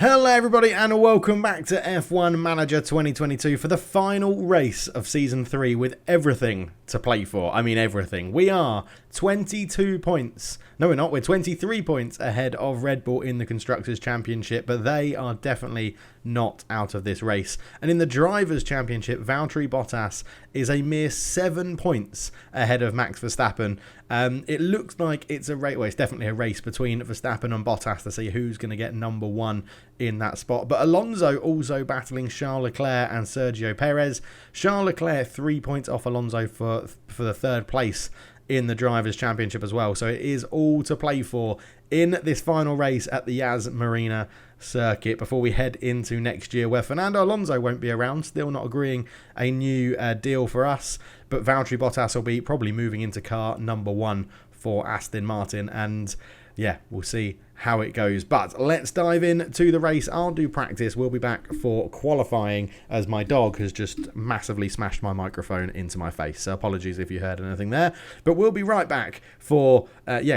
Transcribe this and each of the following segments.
Hello everybody and welcome back to F1 Manager 2022 for the final race of Season 3 with everything to play for. I mean everything. We are 22 points. No we're not, we're 23 points ahead of Red Bull in the Constructors' Championship, but they are definitely not out of this race. And in the Drivers' Championship, Valtteri Bottas is a mere 7 points ahead of Max Verstappen. It looks like it's a race, well, it's definitely a race between Verstappen and Bottas to see who's going to get number one in that spot. But Alonso also battling Charles Leclerc and Sergio Perez. Charles Leclerc 3 points off Alonso for the third place in the Drivers' Championship as well. So it is all to play for in this final race at the Yas Marina Circuit before we head into next year, where Fernando Alonso won't be around, still not agreeing a new deal for us, but Valtteri Bottas will be probably moving into car number one for Aston Martin, and yeah, we'll see how it goes. But let's dive into the race. I'll do practice. We'll be back for qualifying, as my dog has just massively smashed my microphone into my face. So apologies if you heard anything there. But we'll be right back for,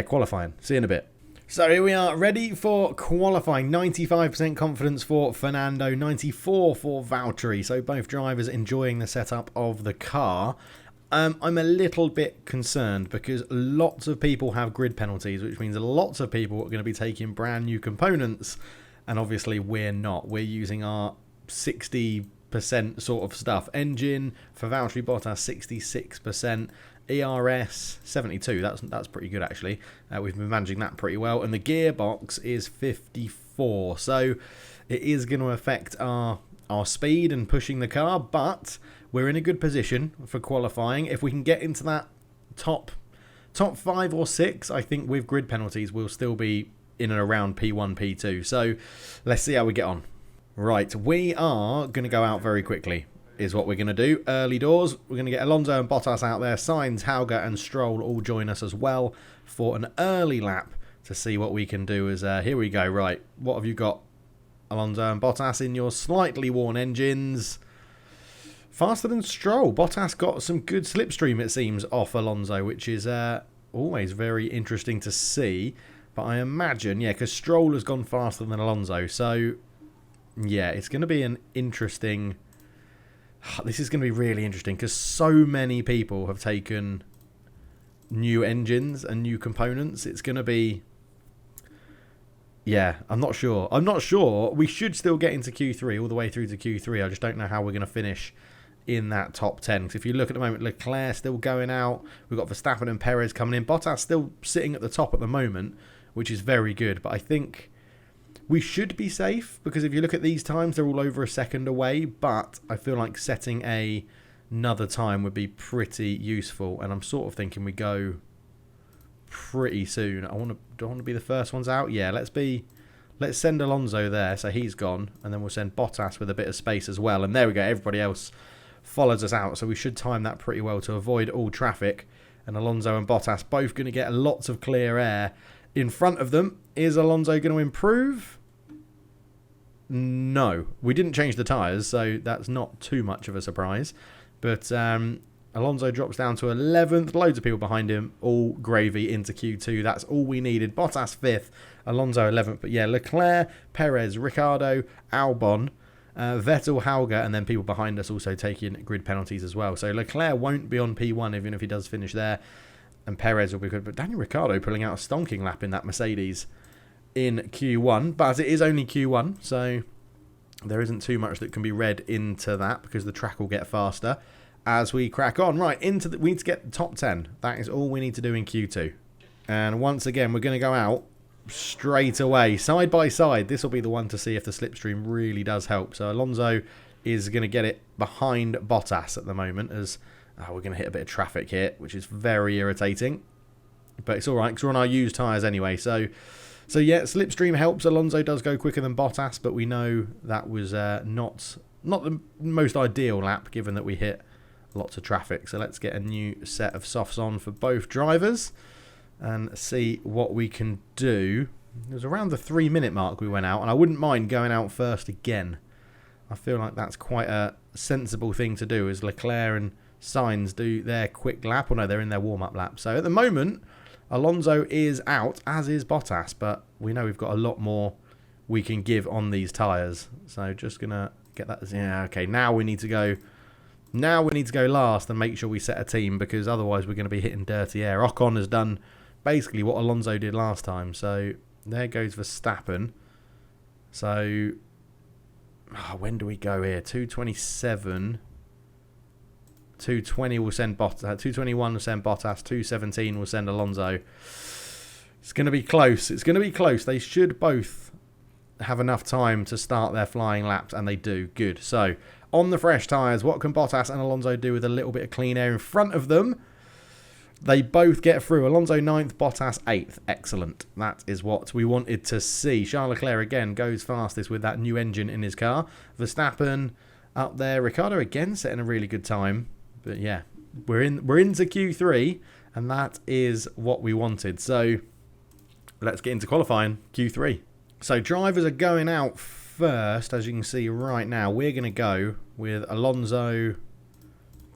qualifying. See you in a bit. So here we are, ready for qualifying. 95% confidence for Fernando, 94% for Valtteri. So both drivers enjoying the setup of the car. I'm a little bit concerned because lots of people have grid penalties, which means lots of people are going to be taking brand new components, and obviously we're not. We're using our 60% sort of stuff. Engine for Valtteri Bottas 66%, ERS 72. That's pretty good actually. We've been managing that pretty well, and the gearbox is 54. So it is going to affect our speed and pushing the car, but we're in a good position for qualifying. If we can get into that top 5 or 6, I think with grid penalties we'll still be in and around P1, P2. So let's see how we get on. Right, we are going to go out very quickly is what we're going to do. Early doors, we're going to get Alonso and Bottas out there. Sainz, Hauger and Stroll all join us as well for an early lap to see what we can do. As here we go. Right, what have you got, Alonso and Bottas, in your slightly worn engines? Faster than Stroll. Bottas got some good slipstream, it seems, off Alonso, which is always very interesting to see. But I imagine, yeah, because Stroll has gone faster than Alonso. So, yeah, it's going to be an interesting... This is going to be really interesting because so many people have taken new engines and new components. It's going to be... Yeah, I'm not sure. We should still get into Q3, all the way through to Q3. I just don't know how we're going to finish in that top 10. Because if you look at the moment, Leclerc still going out. We've got Verstappen and Perez coming in. Bottas still sitting at the top at the moment, which is very good. But I think we should be safe, because if you look at these times, they're all over a second away. But I feel like setting another time would be pretty useful. And I'm sort of thinking we go pretty soon. Do I want to be the first ones out? Yeah, let's send Alonso there, so he's gone, and then we'll send Bottas with a bit of space as well. And there we go, everybody else follows us out, so we should time that pretty well to avoid all traffic. And Alonso and Bottas both going to get lots of clear air in front of them. Is Alonso going to improve? No, we didn't change the tyres, so that's not too much of a surprise. But Alonso drops down to 11th. Loads of people behind him. All gravy into Q2. That's all we needed. Bottas 5th. Alonso 11th. But yeah, Leclerc, Perez, Ricciardo, Albon, Vettel, Hauger, and then people behind us also taking grid penalties as well. So Leclerc won't be on P1 even if he does finish there. And Perez will be good. But Daniel Ricciardo pulling out a stonking lap in that Mercedes in Q1. But it is only Q1, so there isn't too much that can be read into that because the track will get faster as we crack on. Right, we need to get the top 10. That is all we need to do in Q2. And once again, we're going to go out straight away, side by side. This will be the one to see if the slipstream really does help. So Alonso is going to get it behind Bottas at the moment, as we're going to hit a bit of traffic here, which is very irritating. But it's all right, because we're on our used tyres anyway. So yeah, slipstream helps. Alonso does go quicker than Bottas, but we know that was not the most ideal lap, given that we hit lots of traffic. So let's get a new set of softs on for both drivers and see what we can do. It was around the 3-minute mark we went out, and I wouldn't mind going out first again. I feel like that's quite a sensible thing to do, as Leclerc and Sainz do their quick lap. Or no, they're in their warm-up lap. So at the moment, Alonso is out, as is Bottas, but we know we've got a lot more we can give on these tyres. So just going to get that. Yeah, okay. Now we need to go. Now we need to go last and make sure we set a team, because otherwise we're going to be hitting dirty air. Ocon has done basically what Alonso did last time. So there goes Verstappen. So when do we go here? 227. 220 will send Bottas. 221 will send Bottas. 217 will send Alonso. It's going to be close. It's going to be close. They should both have enough time to start their flying laps, and they do. Good. So on the fresh tyres, what can Bottas and Alonso do with a little bit of clean air in front of them? They both get through. Alonso 9th, Bottas 8th. Excellent. That is what we wanted to see. Charles Leclerc again goes fastest with that new engine in his car. Verstappen up there. Ricciardo again setting a really good time. But yeah, we're into Q3, and that is what we wanted. So let's get into qualifying Q3. So drivers are going out first, as you can see right now. We're going to go with Alonso,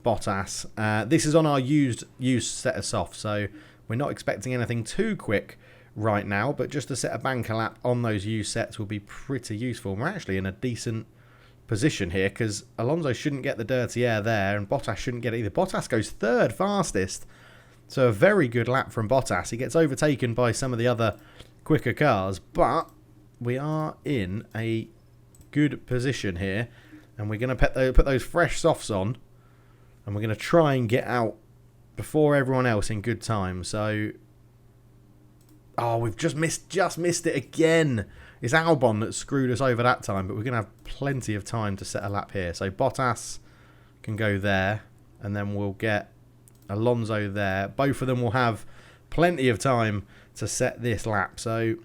Bottas. This is on our used set of softs, so we're not expecting anything too quick right now, but just to set a banker lap on those used sets will be pretty useful. We're actually in a decent position here, because Alonso shouldn't get the dirty air there, and Bottas shouldn't get it either. Bottas goes third fastest, so a very good lap from Bottas. He gets overtaken by some of the other quicker cars, but we are in a good position here, and we're going to put those fresh softs on, and we're going to try and get out before everyone else in good time. So, oh, we've just missed it again. It's Albon that screwed us over that time, but we're going to have plenty of time to set a lap here. So Bottas can go there, and then we'll get Alonso there. Both of them will have plenty of time to set this lap. So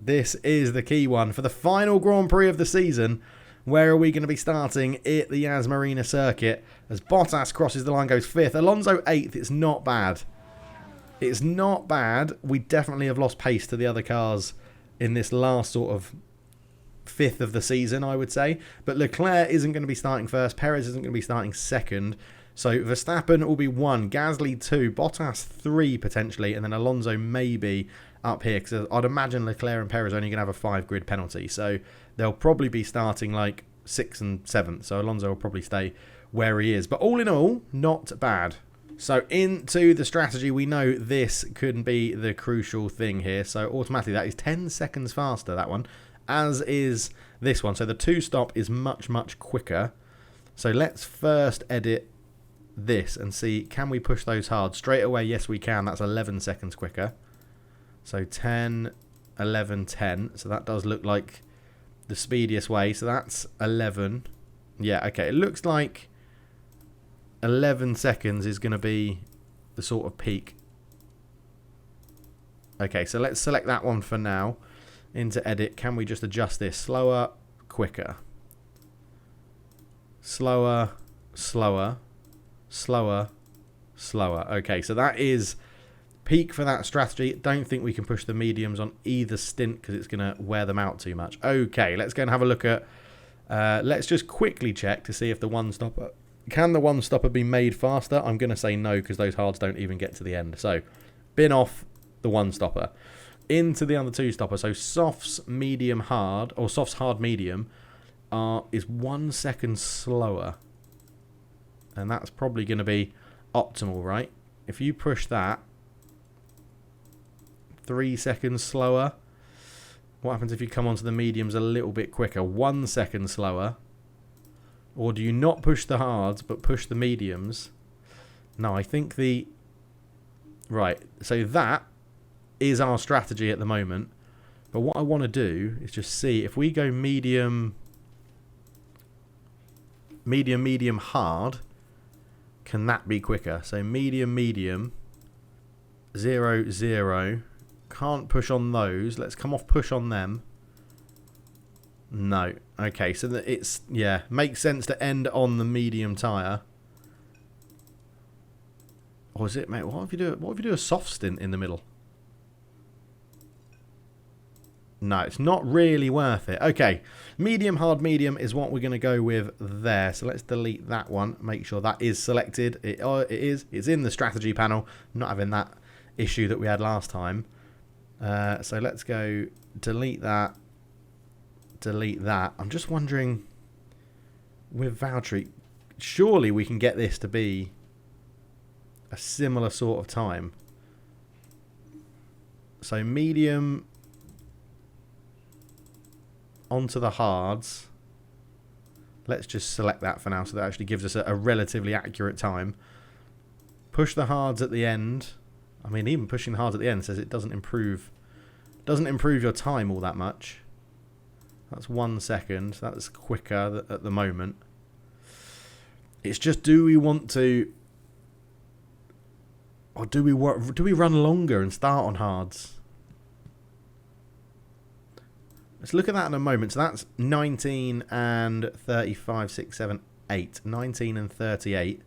this is the key one for the final Grand Prix of the season. Where are we going to be starting? At the Yas Marina Circuit, as Bottas crosses the line, goes 5th. Alonso 8th. It's not bad. It's not bad. We definitely have lost pace to the other cars in this last sort of 5th of the season, I would say. But Leclerc isn't going to be starting first. Perez isn't going to be starting second. So Verstappen will be 1, Gasly 2, Bottas 3 potentially, and then Alonso maybe up here, because I'd imagine Leclerc and Perez are only going to have a 5 grid penalty. So they'll probably be starting like 6th and 7th. So Alonso will probably stay where he is. But all in all, not bad. So into the strategy, we know this could be the crucial thing here. So automatically that is 10 seconds faster, that one, as is this one. So the 2-stop is much, much quicker. So let's first edit this and see, can we push those hard? Straight away, yes we can. That's 11 seconds quicker. So 10, 11, 10. So that does look like the speediest way. So that's 11. Yeah, okay. It looks like 11 seconds is going to be the sort of peak. Okay, so let's select that one for now. Into edit, can we just adjust this? Slower, quicker. Slower, slower, slower, slower. Okay, so that is peak for that strategy. Don't think we can push the mediums on either stint because it's going to wear them out too much. Okay, let's go and have a look at... let's just quickly check to see if the one-stopper... Can the one-stopper be made faster? I'm going to say no, because those hards don't even get to the end. So, bin off the one-stopper. Into the other two-stopper. So, softs, medium, hard, or softs, hard, medium, is 1 second slower. And that's probably going to be optimal, right? If you push that 3 seconds slower, what happens if you come onto the mediums a little bit quicker? 1 second slower. Or do you not push the hards, but push the mediums? No, I think the... Right, so that is our strategy at the moment. But what I want to do is just see if we go medium, medium, medium, hard, can that be quicker? So medium, medium, 0, 0. Can't push on those. Let's come off push on them. No. Okay, so that it's, yeah, makes sense to end on the medium tyre. Or is it, mate? What if you do a soft stint in the middle? No, it's not really worth it. Okay, medium, hard, medium is what we're going to go with there. So let's delete that one. Make sure that is selected. It is. It's in the strategy panel. Not having that issue that we had last time. So let's go delete that. delete that. I'm just wondering, with Valtteri, surely we can get this to be a similar sort of time. So medium onto the hards. Let's just select that for now, so that actually gives us a relatively accurate time. Push the hards at the end. I mean, even pushing the hards at the end says it doesn't improve your time all that much. That's 1 second. That's quicker at the moment. It's just, do we want to, or do we run longer and start on hards? Let's look at that in a moment. So that's 19 and 35, 6, 7, 8. 19 and 38.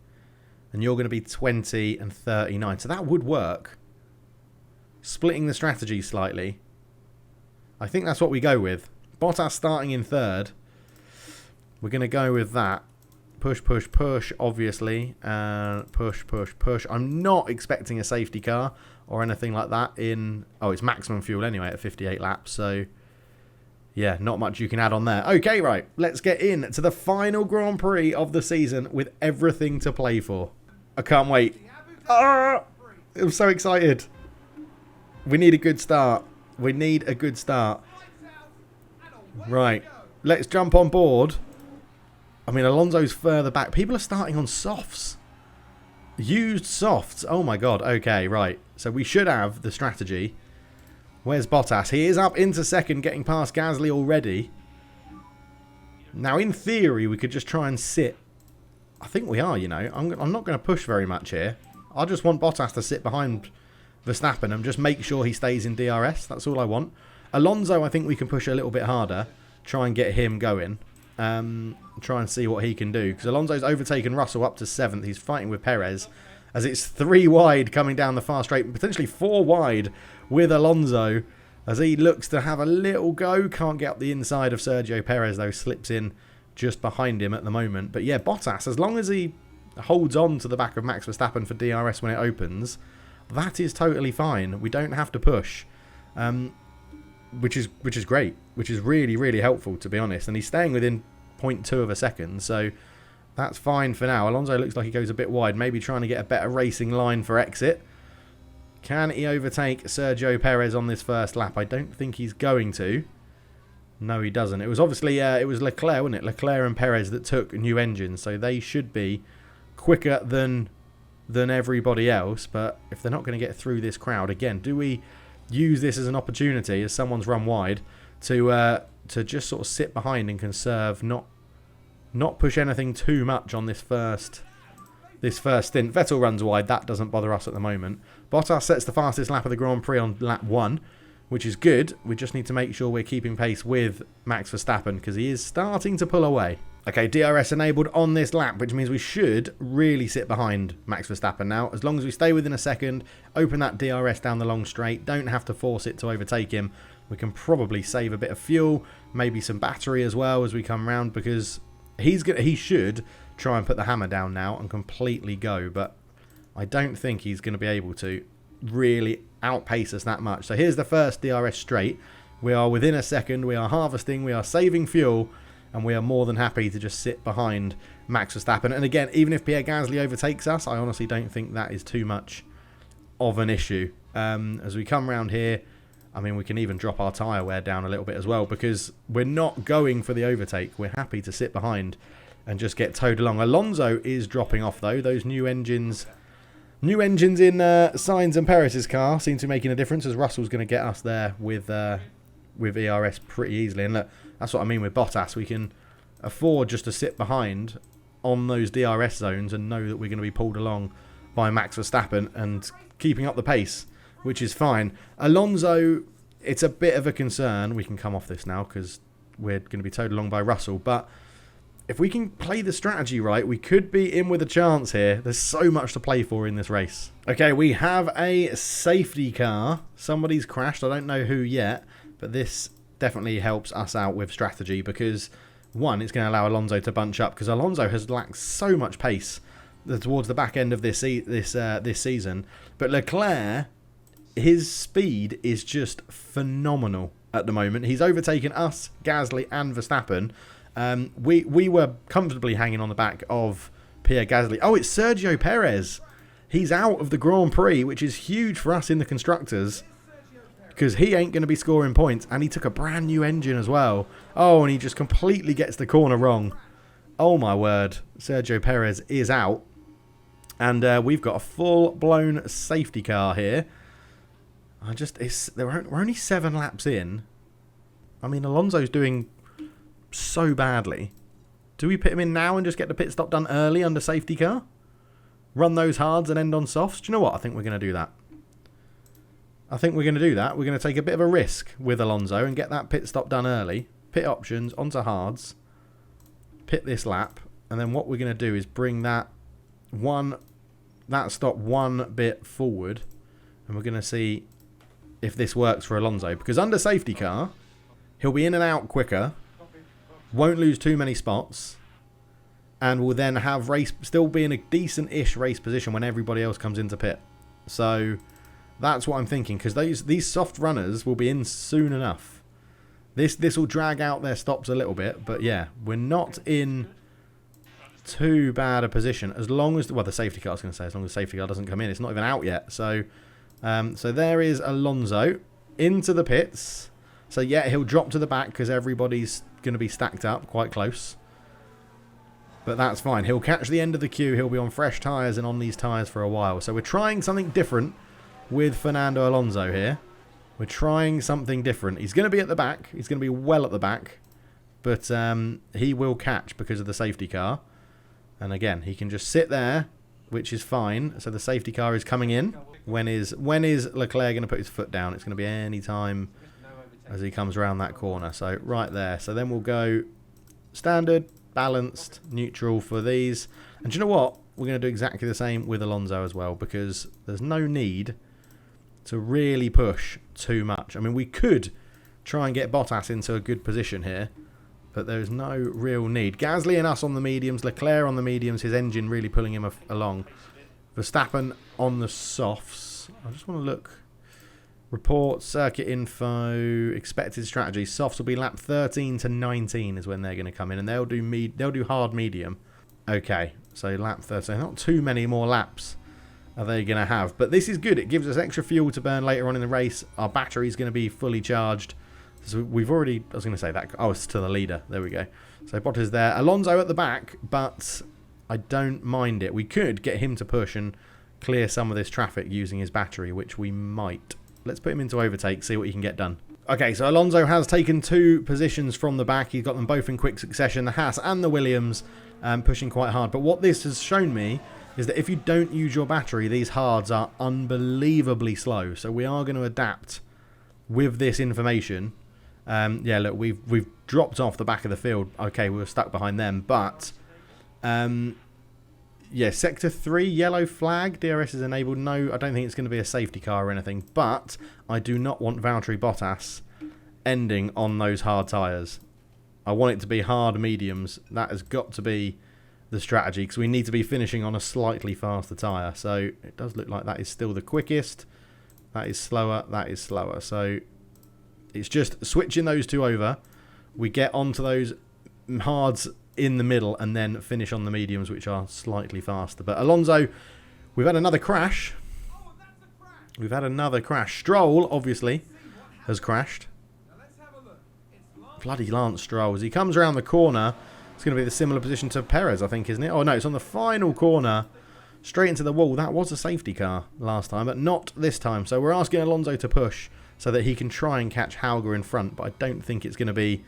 And you're going to be 20 and 39. So that would work. Splitting the strategy slightly. I think that's what we go with. Bottas starting in third. We're going to go with that. Push, push, push, obviously. Push, push, push. I'm not expecting a safety car or anything like that in... Oh, it's maximum fuel anyway at 58 laps. So, yeah, not much you can add on there. Okay, right. Let's get in to the final Grand Prix of the season with everything to play for. I can't wait. I'm so excited. We need a good start. We need a good start. Right. Let's jump on board. I mean, Alonso's further back. People are starting on softs. Used softs. Oh, my God. Okay, right. So we should have the strategy. Where's Bottas? He is up into second, getting past Gasly already. Now, in theory, we could just try and sit. I think we are, you know. I'm not going to push very much here. I just want Bottas to sit behind Verstappen and just make sure he stays in DRS. That's all I want. Alonso, I think we can push a little bit harder. Try and get him going. Try and see what he can do. Because Alonso's overtaken Russell up to 7th. He's fighting with Perez. As it's 3 wide coming down the far straight. Potentially 4 wide with Alonso. As he looks to have a little go. Can't get up the inside of Sergio Perez though. Slips in just behind him at the moment. But yeah, Bottas, as long as he holds on to the back of Max Verstappen for DRS when it opens, that is totally fine. We don't have to push. Which is great. Which is really, really helpful, to be honest. And he's staying within 0.2 of a second. So that's fine for now. Alonso looks like he goes a bit wide. Maybe trying to get a better racing line for exit. Can he overtake Sergio Perez on this first lap? I don't think he's going to. No, he doesn't. It was obviously it was Leclerc, wasn't it? Leclerc and Perez that took new engines. So they should be quicker than everybody else. But if they're not going to get through this crowd, again, do we use this as an opportunity as someone's run wide to just sort of sit behind and conserve, not push anything too much on this first stint. Vettel runs wide. That doesn't bother us at the moment. Bottas sets the fastest lap of the Grand Prix on lap 1, which is good. We just need to make sure we're keeping pace with Max Verstappen because he is starting to pull away. Okay, DRS enabled on this lap, which means we should really sit behind Max Verstappen now. As long as we stay within a second, open that DRS down the long straight, don't have to force it to overtake him. We can probably save a bit of fuel, maybe some battery as well as we come round because he should try and put the hammer down now and completely go, but I don't think he's going to be able to really outpace us that much. So here's the first DRS straight. We are within a second, we are harvesting, we are saving fuel, and we are more than happy to just sit behind Max Verstappen. And again, even if Pierre Gasly overtakes us, I honestly don't think that is too much of an issue. As we come round here, I mean, we can even drop our tyre wear down a little bit as well because we're not going for the overtake. We're happy to sit behind and just get towed along. Alonso is dropping off, though. Those new engines in Sainz and Perez's car seem to be making a difference as Russell's going to get us there with ERS pretty easily. And look, that's what I mean with Bottas. We can afford just to sit behind on those DRS zones and know that we're going to be pulled along by Max Verstappen and keeping up the pace, which is fine. Alonso, it's a bit of a concern. We can come off this now because we're going to be towed along by Russell. But if we can play the strategy right, we could be in with a chance here. There's so much to play for in this race. Okay, we have a safety car. Somebody's crashed. I don't know who yet, but this definitely helps us out with strategy because, one, it's going to allow Alonso to bunch up because Alonso has lacked so much pace towards the back end of this season. But Leclerc, his speed is just phenomenal. at the moment. He's overtaken us, Gasly and Verstappen. We were comfortably hanging on the back of Pierre Gasly. Oh, it's Sergio Perez. He's out of the Grand Prix, which is huge for us in the constructors, because he ain't going to be scoring points, and he took a brand new engine as well. Oh, and he just completely gets the corner wrong. Oh my word, Sergio Perez is out, and we've got a full-blown safety car here. We're only 7 laps in. I mean, Alonso's doing so badly. Do we put him in now and just get the pit stop done early under safety car? Run those hards and end on softs? Do you know what? I think we're going to do that. We're going to take a bit of a risk with Alonso and get that pit stop done early. Pit options onto hards. Pit this lap. And then what we're going to do is bring that stop one bit forward. And we're going to see if this works for Alonso. Because under safety car, he'll be in and out quicker. Won't lose too many spots. And will then have still be in a decent-ish race position when everybody else comes into pit. So that's what I'm thinking, because these soft runners will be in soon enough. This will drag out their stops a little bit, but yeah, we're not in too bad a position as long as the safety car. I was going to say, as long as the safety car doesn't come in, it's not even out yet. So there is Alonso into the pits. So yeah, he'll drop to the back because everybody's going to be stacked up quite close. But that's fine. He'll catch the end of the queue. He'll be on fresh tyres and on these tyres for a while. So we're trying something different with Fernando Alonso here. We're trying something different. He's going to be at the back. He's going to be well at the back. But he will catch because of the safety car. And again, he can just sit there, which is fine. So the safety car is coming in. When is Leclerc going to put his foot down? It's going to be any time as he comes around that corner. So right there. So then we'll go standard, balanced, neutral for these. And do you know what? We're going to do exactly the same with Alonso as well, because there's no need to really push too much. I mean, we could try and get Bottas into a good position here, but there's no real need. Gasly and us on the mediums, Leclerc on the mediums, his engine really pulling him along. Verstappen on the softs. I just want to look. Report, circuit info, expected strategy. Softs will be lap 13 to 19 is when they're going to come in, and they'll do hard medium. Okay, so lap 13. Not too many more laps are they going to have, but this is good. It gives us extra fuel to burn later on in the race. Our battery's going to be fully charged. So we've already, I was going to say that. Oh, it's to the leader. There we go. So Bottas there. Alonso at the back, but I don't mind it. We could get him to push and clear some of this traffic using his battery, which we might. Let's put him into overtake, see what he can get done. Okay, so Alonso has taken 2 positions from the back. He's got them both in quick succession, the Haas and the Williams, pushing quite hard. But what this has shown me is that if you don't use your battery, these hards are unbelievably slow. So we are going to adapt with this information. Yeah, look, we've dropped off the back of the field. Okay, we were stuck behind them, but yeah, Sector 3, yellow flag. DRS is enabled. No, I don't think it's going to be a safety car or anything. But I do not want Valtteri Bottas ending on those hard tyres. I want it to be hard mediums. That has got to be the strategy, because we need to be finishing on a slightly faster tyre. So it does look like that is still the quickest. That is slower. That is slower. So it's just switching those 2 over. We get onto those hards in the middle and then finish on the mediums, which are slightly faster. But Alonso, we've had another crash. Stroll, obviously, has crashed. Bloody Lance Stroll. As he comes around the corner, it's going to be the similar position to Perez, I think, isn't it? Oh, no, it's on the final corner, straight into the wall. That was a safety car last time, but not this time. So we're asking Alonso to push so that he can try and catch Hauger in front, but I don't think it's going to be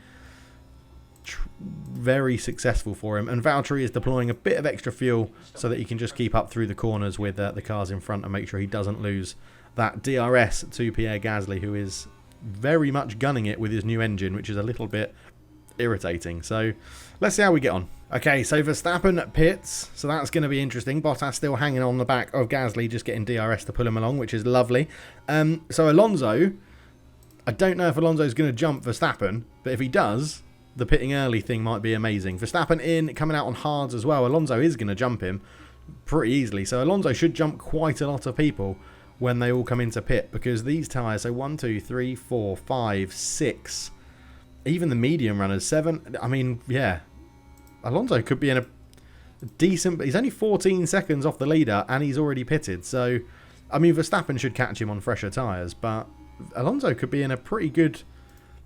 very successful for him. And Valtteri is deploying a bit of extra fuel so that he can just keep up through the corners with the cars in front and make sure he doesn't lose that DRS to Pierre Gasly, who is very much gunning it with his new engine, which is a little bit irritating. So let's see how we get on. Okay, so Verstappen pits, so that's going to be interesting. Bottas still hanging on the back of Gasly, just getting DRS to pull him along, which is lovely. So Alonso, I don't know if Alonso's going to jump Verstappen, but if he does, the pitting early thing might be amazing. Verstappen in, coming out on hards as well. Alonso is going to jump him pretty easily. So Alonso should jump quite a lot of people when they all come into pit, because these tyres, so 1, 2, 3, 4, 5, 6, even the medium runners, 7, I mean, yeah, Alonso could be in a decent, but he's only 14 seconds off the leader and he's already pitted. So, I mean, Verstappen should catch him on fresher tyres, but Alonso could be in a pretty good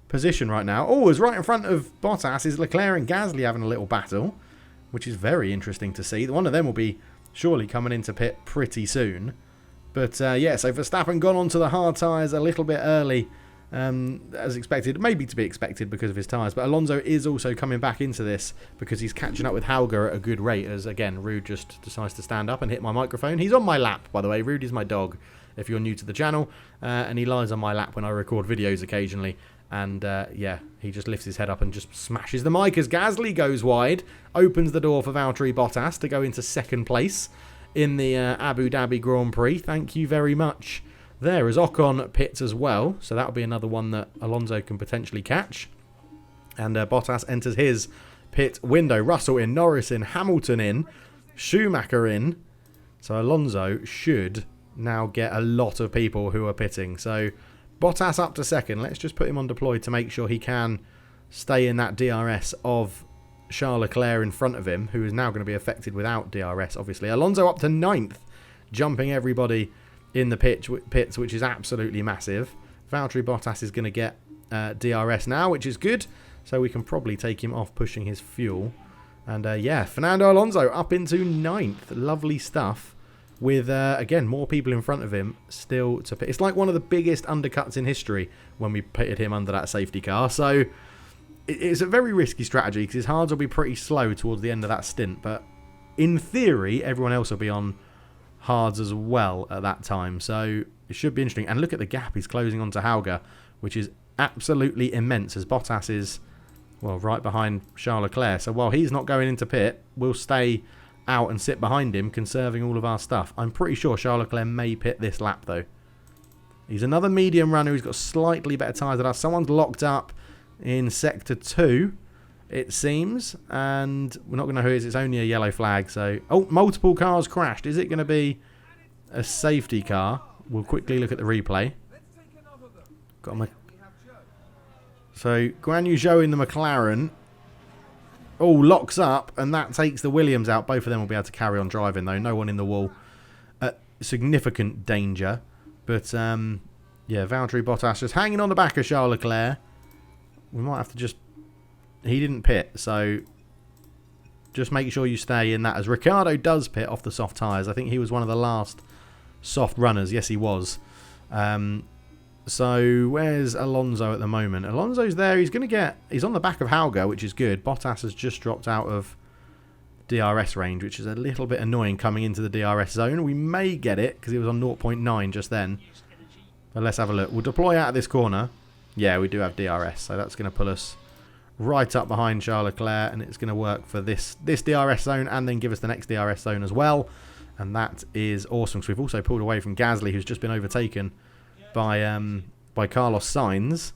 position right now. Oh, it's right in front of Bottas is Leclerc and Gasly having a little battle, which is very interesting to see. One of them will be surely coming into pit pretty soon. But yeah, so Verstappen gone onto the hard tyres a little bit early, as expected, maybe to be expected because of his tyres. But Alonso is also coming back into this because he's catching up with Hauger at a good rate, as again, Rude just decides to stand up and hit my microphone. He's on my lap, by the way. Rude is my dog, if you're new to the channel, and he lies on my lap when I record videos occasionally. And yeah, he just lifts his head up and just smashes the mic as Gasly goes wide, opens the door for Valtteri Bottas to go into second place in the Abu Dhabi Grand Prix. Thank you very much. There is Ocon pits as well, so that'll be another one that Alonso can potentially catch. And Bottas enters his pit window. Russell in, Norris in, Hamilton in, Schumacher in. So Alonso should now get a lot of people who are pitting. So Bottas up to second. Let's just put him on deploy to make sure he can stay in that DRS of Charles Leclerc in front of him, who is now going to be affected without DRS, obviously. Alonso up to 9th, jumping everybody in the pits, which is absolutely massive. Valtteri Bottas is going to get DRS now, which is good. So we can probably take him off pushing his fuel. And yeah, Fernando Alonso up into 9th. Lovely stuff. With, again, more people in front of him still to pit. It's like one of the biggest undercuts in history when we pitted him under that safety car. So it's a very risky strategy because his hards will be pretty slow towards the end of that stint. But in theory, everyone else will be on hards as well at that time. So it should be interesting. And look at the gap he's closing onto Hauger, which is absolutely immense as Bottas is, well, right behind Charles Leclerc. So while he's not going into pit, we'll stay out and sit behind him, conserving all of our stuff. I'm pretty sure Charles Leclerc may pit this lap, though. He's another medium runner who's got slightly better tyres than us. Someone's locked up in Sector 2, it seems. And we're not going to know who it is. It's only a yellow flag. So, oh, multiple cars crashed. Is it going to be a safety car? We'll quickly look at the replay. Got my... So, Guan Yu Zhou in the McLaren. Oh, locks up, and that takes the Williams out. Both of them will be able to carry on driving, though. No one in the wall. Significant danger. But, yeah, Valtteri Bottas just hanging on the back of Charles Leclerc. We might have to just... He didn't pit, so just make sure you stay in that. As Ricciardo does pit off the soft tyres. I think he was one of the last soft runners. Yes, he was. So, where's Alonso at the moment? Alonso's there. He's going to get... He's on the back of Hauger, which is good. Bottas has just dropped out of DRS range, which is a little bit annoying coming into the DRS zone. We may get it, because he was on 0.9 just then. But let's have a look. We'll deploy out of this corner. Yeah, we do have DRS, so that's going to pull us right up behind Charles Leclerc, and it's going to work for this DRS zone, and then give us the next DRS zone as well. And that is awesome, because we've also pulled away from Gasly, who's just been overtaken by Carlos Sainz,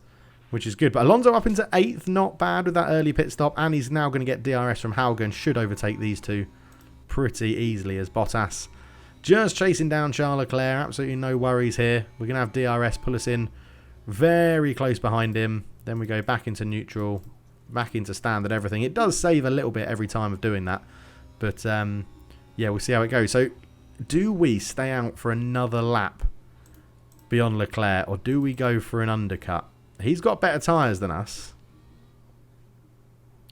which is good. But Alonso up into 8th, not bad with that early pit stop, and he's now going to get DRS from Hauger and should overtake these two pretty easily as Bottas just chasing down Charles Leclerc. Absolutely no worries here. We're going to have DRS pull us in very close behind him. Then we go back into neutral, back into standard, everything. It does save a little bit every time of doing that. But, yeah, we'll see how it goes. So, do we stay out for another lap beyond Leclerc, or do we go for an undercut? He's got better tyres than us.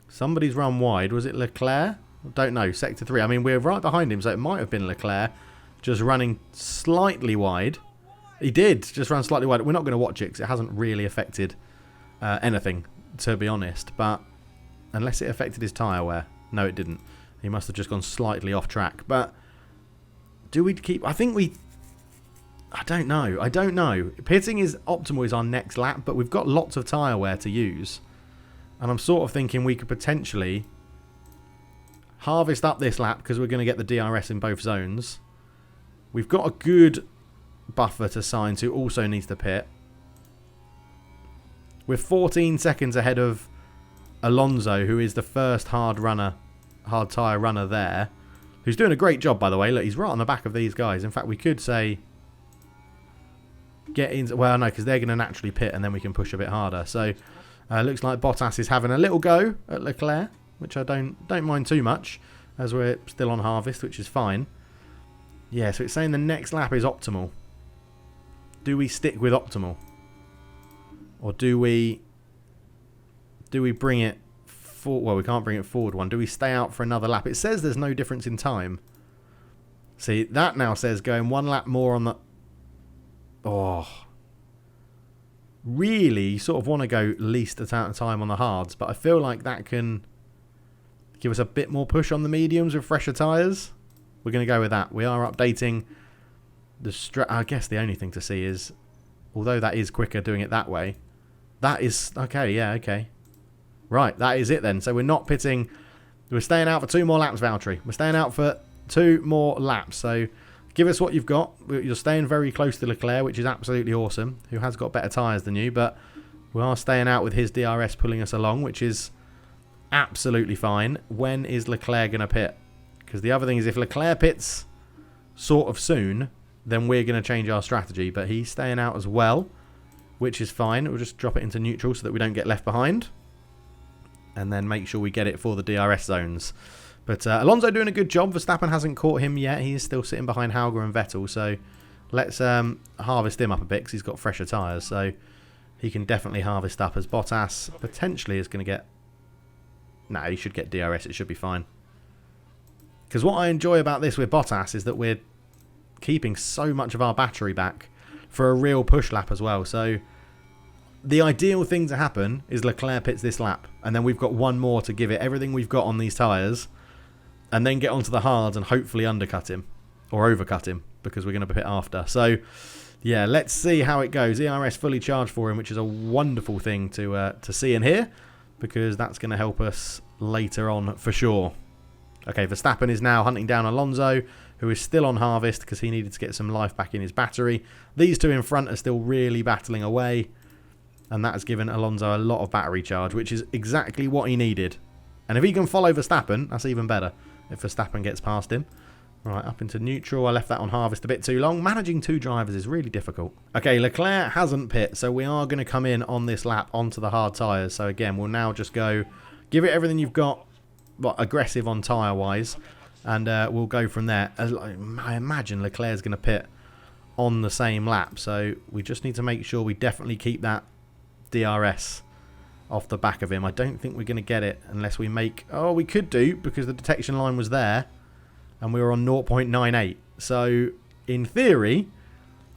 Somebody's run wide. Was it Leclerc? I don't know. Sector 3. I mean, we're right behind him, so it might have been Leclerc just running slightly wide. He did just run slightly wide. We're not going to watch it because it hasn't really affected anything, to be honest. But unless it affected his tyre wear. No, it didn't. He must have just gone slightly off track. But do we keep... I think we... I don't know. I don't know. Pitting is optimal is our next lap, but we've got lots of tyre wear to use. And I'm sort of thinking we could potentially harvest up this lap because we're going to get the DRS in both zones. We've got a good buffer to Sainz, who also needs to pit. We're 14 seconds ahead of Alonso, who is the first hard tyre runner there, who's doing a great job, by the way. Look, he's right on the back of these guys. In fact, we could say... get into... Well, no, because they're going to naturally pit and then we can push a bit harder. So, looks like Bottas is having a little go at Leclerc, which I don't mind too much, as we're still on harvest, which is fine. Yeah, so it's saying the next lap is optimal. Do we stick with optimal? Or do we bring it forward? Well, we can't bring it forward one. Do we stay out for another lap? It says there's no difference in time. See, that now says going one lap more on the... Oh. Really, you sort of want to go least amount of time on the hards, but I feel like that can give us a bit more push on the mediums with fresher tyres. We're going to go with that. We are updating the... I guess the only thing to see is, although that is quicker doing it that way, that is... Okay, yeah, okay. Right, that is it then. So we're not pitting... We're staying out for 2 more laps, Valtteri. We're staying out for 2 more laps. So give us what you've got. You're staying very close to Leclerc, which is absolutely awesome, who has got better tyres than you. But we are staying out with his DRS pulling us along, which is absolutely fine. When is Leclerc going to pit? Because the other thing is, if Leclerc pits sort of soon, then we're going to change our strategy. But he's staying out as well, which is fine. We'll just drop it into neutral so that we don't get left behind. And then make sure we get it for the DRS zones. But Alonso doing a good job. Verstappen hasn't caught him yet. He is still sitting behind Hauger and Vettel. So let's harvest him up a bit because he's got fresher tyres. So he can definitely harvest up, as Bottas potentially is going to get... Nah, he should get DRS. It should be fine. Because what I enjoy about this with Bottas is that we're keeping so much of our battery back for a real push lap as well. So the ideal thing to happen is Leclerc pits this lap, and then we've got one more to give it everything we've got on these tyres, and then get onto the hards and hopefully undercut him or overcut him, because we're going to pit after. So yeah, let's see how it goes. ERS fully charged for him, which is a wonderful thing to see and hear, because that's going to help us later on for sure. Okay, Verstappen is now hunting down Alonso, who is still on harvest because he needed to get some life back in his battery. These two in front are still really battling away, and that has given Alonso a lot of battery charge, which is exactly what he needed. And if he can follow Verstappen, that's even better, if Verstappen gets past him. Right, up into neutral. I left that on harvest a bit too long. Managing 2 drivers is really difficult. Okay, Leclerc hasn't pit, so we are going to come in on this lap onto the hard tyres. So again, we'll now just go, give it everything you've got, aggressive on tyre-wise, and we'll go from there. I imagine Leclerc's going to pit on the same lap, so we just need to make sure we definitely keep that DRS off the back of him. I don't think we're going to get it unless we make... Oh, we could do, because the detection line was there, and we were on 0.98. So, in theory,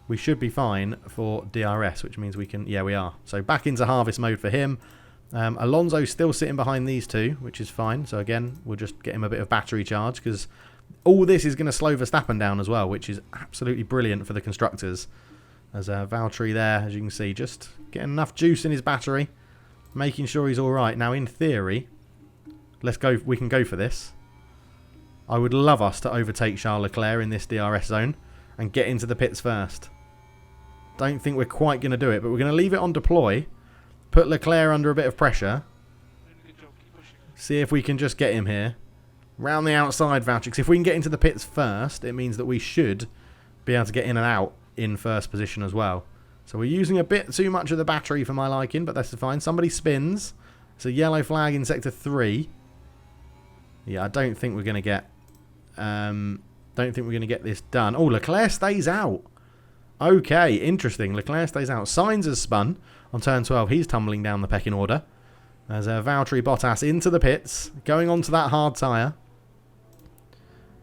we should be fine for DRS, which means we can... Yeah, we are. So, back into harvest mode for him. Alonso's still sitting behind these two, which is fine. So again, we'll just get him a bit of battery charge, because all this is going to slow Verstappen down as well, which is absolutely brilliant for the constructors. There's Valtteri there, as you can see, just getting enough juice in his battery, making sure he's all right. Now, in theory, let's go. We can go for this. I would love us to overtake Charles Leclerc in this DRS zone and get into the pits first. Don't think we're quite going to do it, but we're going to leave it on deploy. Put Leclerc under a bit of pressure. See if we can just get him here. Round the outside, Valtteri. Because if we can get into the pits first, it means that we should be able to get in and out in first position as well. So we're using a bit too much of the battery for my liking, but that's fine. Somebody spins. It's a yellow flag in sector 3. Yeah, I don't think we're going to get... don't think we're going to get this done. Oh, Leclerc stays out. Okay, interesting. Leclerc stays out. Sainz has spun on turn 12. He's tumbling down the pecking order. There's Valtteri Bottas into the pits, going onto that hard tyre.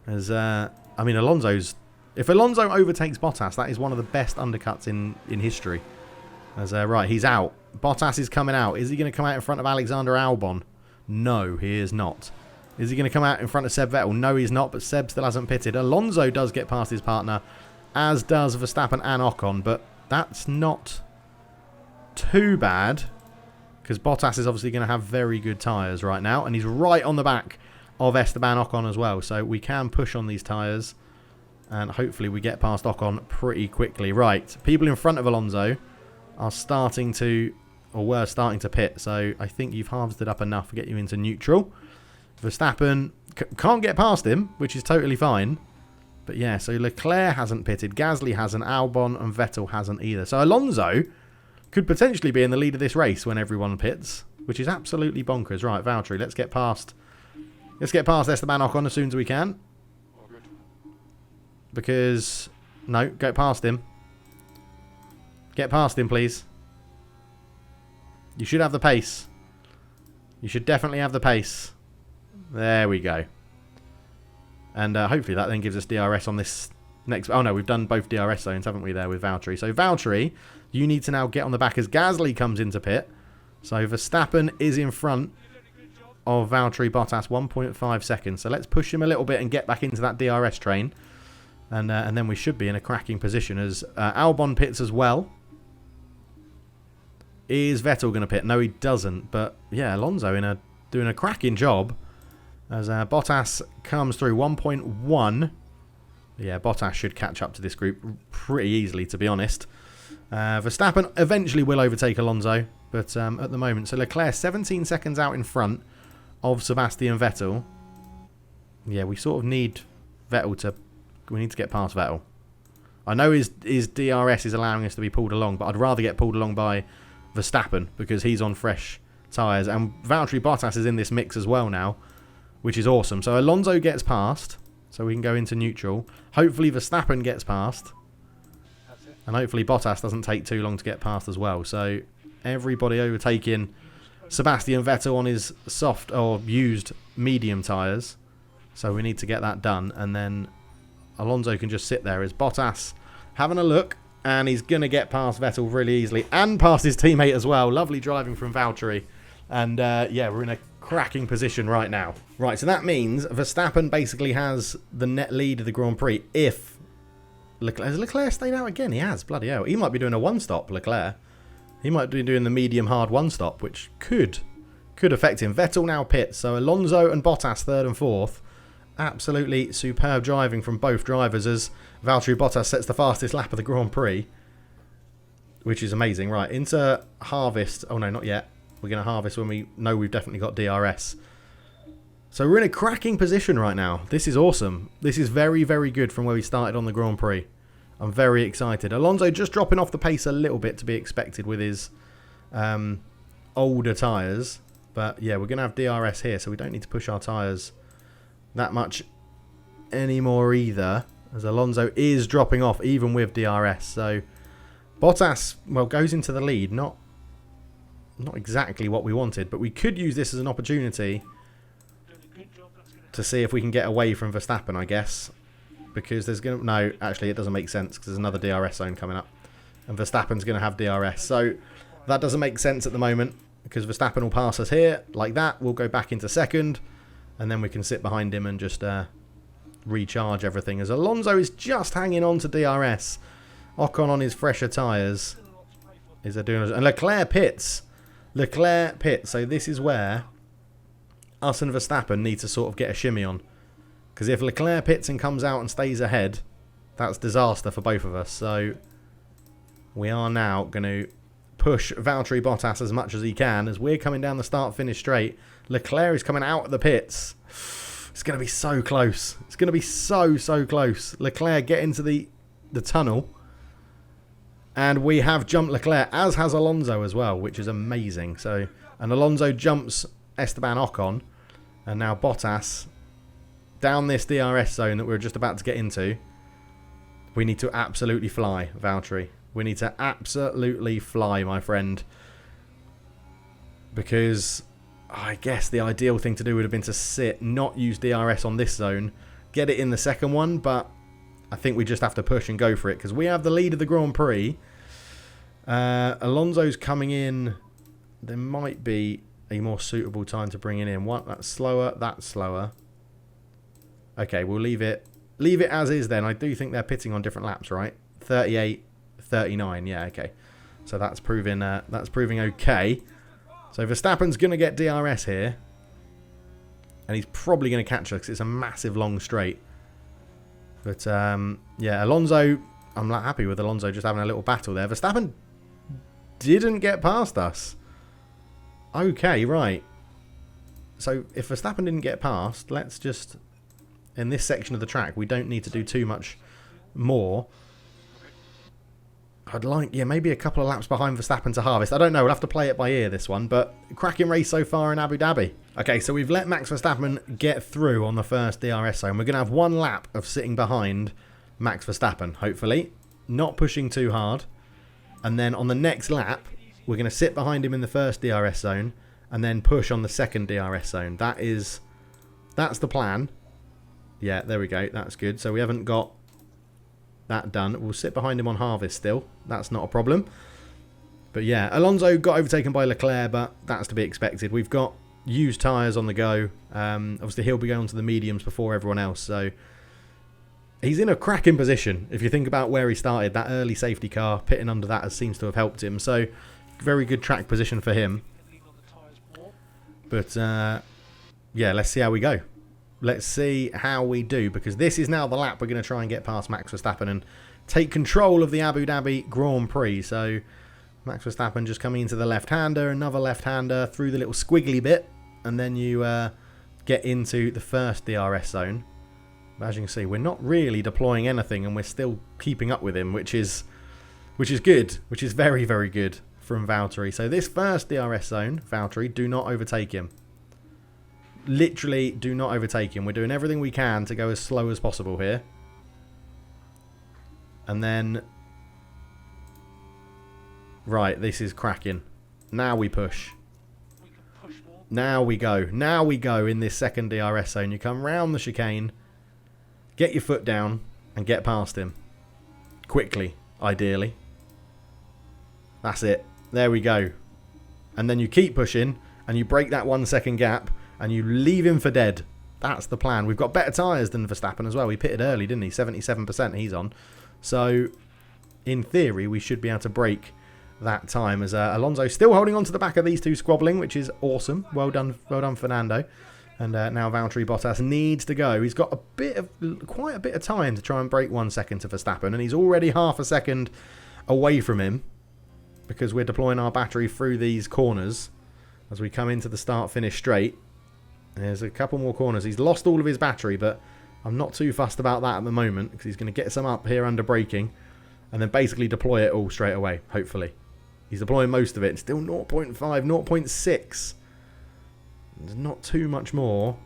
As I mean, Alonso's... If Alonso overtakes Bottas, that is one of the best undercuts in history. As right, he's out. Bottas is coming out. Is he going to come out in front of Alexander Albon? No, he is not. Is he going to come out in front of Seb Vettel? No, he's not, but Seb still hasn't pitted. Alonso does get past his partner, as does Verstappen and Ocon, but that's not too bad, because Bottas is obviously going to have very good tyres right now, and he's right on the back of Esteban Ocon as well, so we can push on these tyres, and hopefully we get past Ocon pretty quickly. Right, people in front of Alonso are starting to, or were starting to pit, so I think you've harvested up enough to get you into neutral. Verstappen can't get past him, which is totally fine. But yeah, so Leclerc hasn't pitted, Gasly hasn't, Albon and Vettel hasn't either. So Alonso could potentially be in the lead of this race when everyone pits, which is absolutely bonkers. Right, Valtteri, let's get past Esteban Ocon as soon as we can. Because, no, go past him. Get past him, please. You should have the pace. You should definitely have the pace. There we go. And hopefully that then gives us DRS on this next... Oh no, we've done both DRS zones, haven't we, there with Valtteri. So Valtteri, you need to now get on the back as Gasly comes into pit. So Verstappen is in front of Valtteri Bottas, 1.5 seconds. So let's push him a little bit and get back into that DRS train. And then we should be in a cracking position as Albon pits as well. Is Vettel going to pit? No, he doesn't. But yeah, Alonso doing a cracking job as Bottas comes through 1.1. Yeah, Bottas should catch up to this group pretty easily, to be honest. Verstappen eventually will overtake Alonso, but at the moment, so Leclerc 17 seconds out in front of Sebastian Vettel. Yeah, we sort of need Vettel to... We need to get past Vettel. I know his DRS is allowing us to be pulled along, but I'd rather get pulled along by Verstappen because he's on fresh tyres. And Valtteri Bottas is in this mix as well now, which is awesome. So Alonso gets past, so we can go into neutral. Hopefully Verstappen gets past. And hopefully Bottas doesn't take too long to get past as well. So everybody overtaking Sebastian Vettel on his soft or used medium tyres. So we need to get that done. And then Alonso can just sit there as Bottas having a look. And he's going to get past Vettel really easily. And past his teammate as well. Lovely driving from Valtteri. And yeah, we're in a cracking position right now. Right, so that means Verstappen basically has the net lead of the Grand Prix if... Has Leclerc stayed out again? He has, bloody hell. He might be doing a one-stop, Leclerc. He might be doing the medium-hard one-stop, which could affect him. Vettel now pits, so Alonso and Bottas third and fourth. Absolutely superb driving from both drivers as Valtteri Bottas sets the fastest lap of the Grand Prix, which is amazing. Right, into harvest. Oh no, not yet. We're going to harvest when we know we've definitely got DRS. So we're in a cracking position right now. This is awesome. This is very, very good from where we started on the Grand Prix. I'm very excited. Alonso just dropping off the pace a little bit to be expected with his older tyres. But yeah, we're going to have DRS here, so we don't need to push our tyres that much anymore either, as Alonso is dropping off even with DRS. So Bottas, well, goes into the lead. Not exactly what we wanted, but we could use this as an opportunity to see if we can get away from Verstappen, I guess. Because there's going to... No, actually, it doesn't make sense because there's another DRS zone coming up. And Verstappen's going to have DRS. So that doesn't make sense at the moment because Verstappen will pass us here like that. We'll go back into second. And then we can sit behind him and just recharge everything. As Alonso is just hanging on to DRS. Ocon on his fresher tyres. And Leclerc pits. Leclerc pits. So this is where us and Verstappen need to sort of get a shimmy on. Because if Leclerc pits and comes out and stays ahead, that's disaster for both of us. So we are now going to push Valtteri Bottas as much as he can as we're coming down the start-finish straight. Leclerc is coming out of the pits. It's going to be so close. It's going to be so, so close. Leclerc get into the tunnel. And we have jumped Leclerc, as has Alonso as well, which is amazing. So, and Alonso jumps Esteban Ocon. And now Bottas down this DRS zone that we're just about to get into. We need to absolutely fly, Valtteri. We need to absolutely fly, my friend. Because I guess the ideal thing to do would have been to sit, not use DRS on this zone, get it in the second one, but I think we just have to push and go for it because we have the lead of the Grand Prix. Alonso's coming in. There might be a more suitable time to bring it in. What? That's slower. That's slower. Okay, we'll leave it as is then. I do think they're pitting on different laps, right? 38, 39. Yeah, okay. So that's proving okay. So Verstappen's going to get DRS here. And he's probably going to catch us because it's a massive long straight. But, yeah, Alonso... I'm not happy with Alonso just having a little battle there. Verstappen didn't get past us. Okay, right. So if Verstappen didn't get past, let's just in this section of the track. We don't need to do too much more. I'd like, yeah, maybe a couple of laps behind Verstappen to harvest. I don't know. We'll have to play it by ear, this one. But cracking race so far in Abu Dhabi. Okay, so we've let Max Verstappen get through on the first DRS zone. We're going to have one lap of sitting behind Max Verstappen, hopefully. Not pushing too hard. And then on the next lap, we're going to sit behind him in the first DRS zone and then push on the second DRS zone. That's the plan. Yeah, there we go. That's good. So we haven't got that done. We'll sit behind him on harvest still. That's not a problem. But yeah, Alonso got overtaken by Leclerc, but that's to be expected. We've got used tyres on the go. Obviously, he'll be going to the mediums before everyone else. So he's in a cracking position. If you think about where he started, that early safety car, pitting under that seems to have helped him. So very good track position for him. But yeah, let's see how we go. Let's see how we do, because this is now the lap we're going to try and get past Max Verstappen and take control of the Abu Dhabi Grand Prix. So Max Verstappen just coming into the left-hander, another left-hander through the little squiggly bit, and then you get into the first DRS zone. But as you can see, we're not really deploying anything, and we're still keeping up with him, which is good, which is very, very good from Valtteri. So this first DRS zone, Valtteri, do not overtake him. Literally do not overtake him. We're doing everything we can to go as slow as possible here. And then... Right, this is cracking. Now we push. Now we go. Now we go in this second DRS zone. You come round the chicane, get your foot down, and get past him. Quickly, ideally. That's it. There we go. And then you keep pushing, and you break that 1 second gap, and you leave him for dead. That's the plan. We've got better tyres than Verstappen as well. He pitted early, didn't he? 77% he's on. So, in theory, we should be able to break that time, as Alonso still holding on to the back of these two, squabbling, which is awesome. Well done, Fernando. And now Valtteri Bottas needs to go. He's got quite a bit of time to try and break 1 second to Verstappen, and he's already half a second away from him because we're deploying our battery through these corners as we come into the start-finish straight. There's a couple more corners. He's lost all of his battery, but I'm not too fussed about that at the moment because he's going to get some up here under braking and then basically deploy it all straight away, hopefully. He's deploying most of it. Still 0.5, 0.6. There's not too much more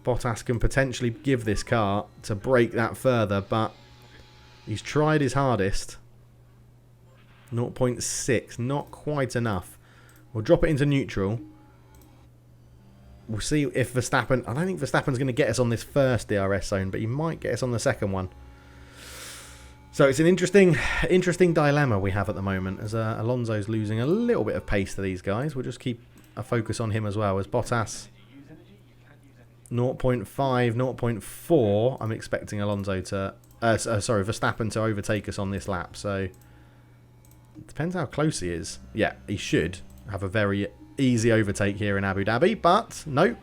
Bottas can potentially give this car to break that further, but he's tried his hardest. 0.6, not quite enough. We'll drop it into neutral. We'll see if Verstappen... I don't think Verstappen's going to get us on this first DRS zone, but he might get us on the second one. So it's an interesting dilemma we have at the moment, as Alonso's losing a little bit of pace to these guys. We'll just keep a focus on him as well, as Bottas 0.5, 0.4. I'm expecting Alonso to... Verstappen to overtake us on this lap, so... It depends how close he is. Yeah, he should have a very easy overtake here in Abu Dhabi, but no,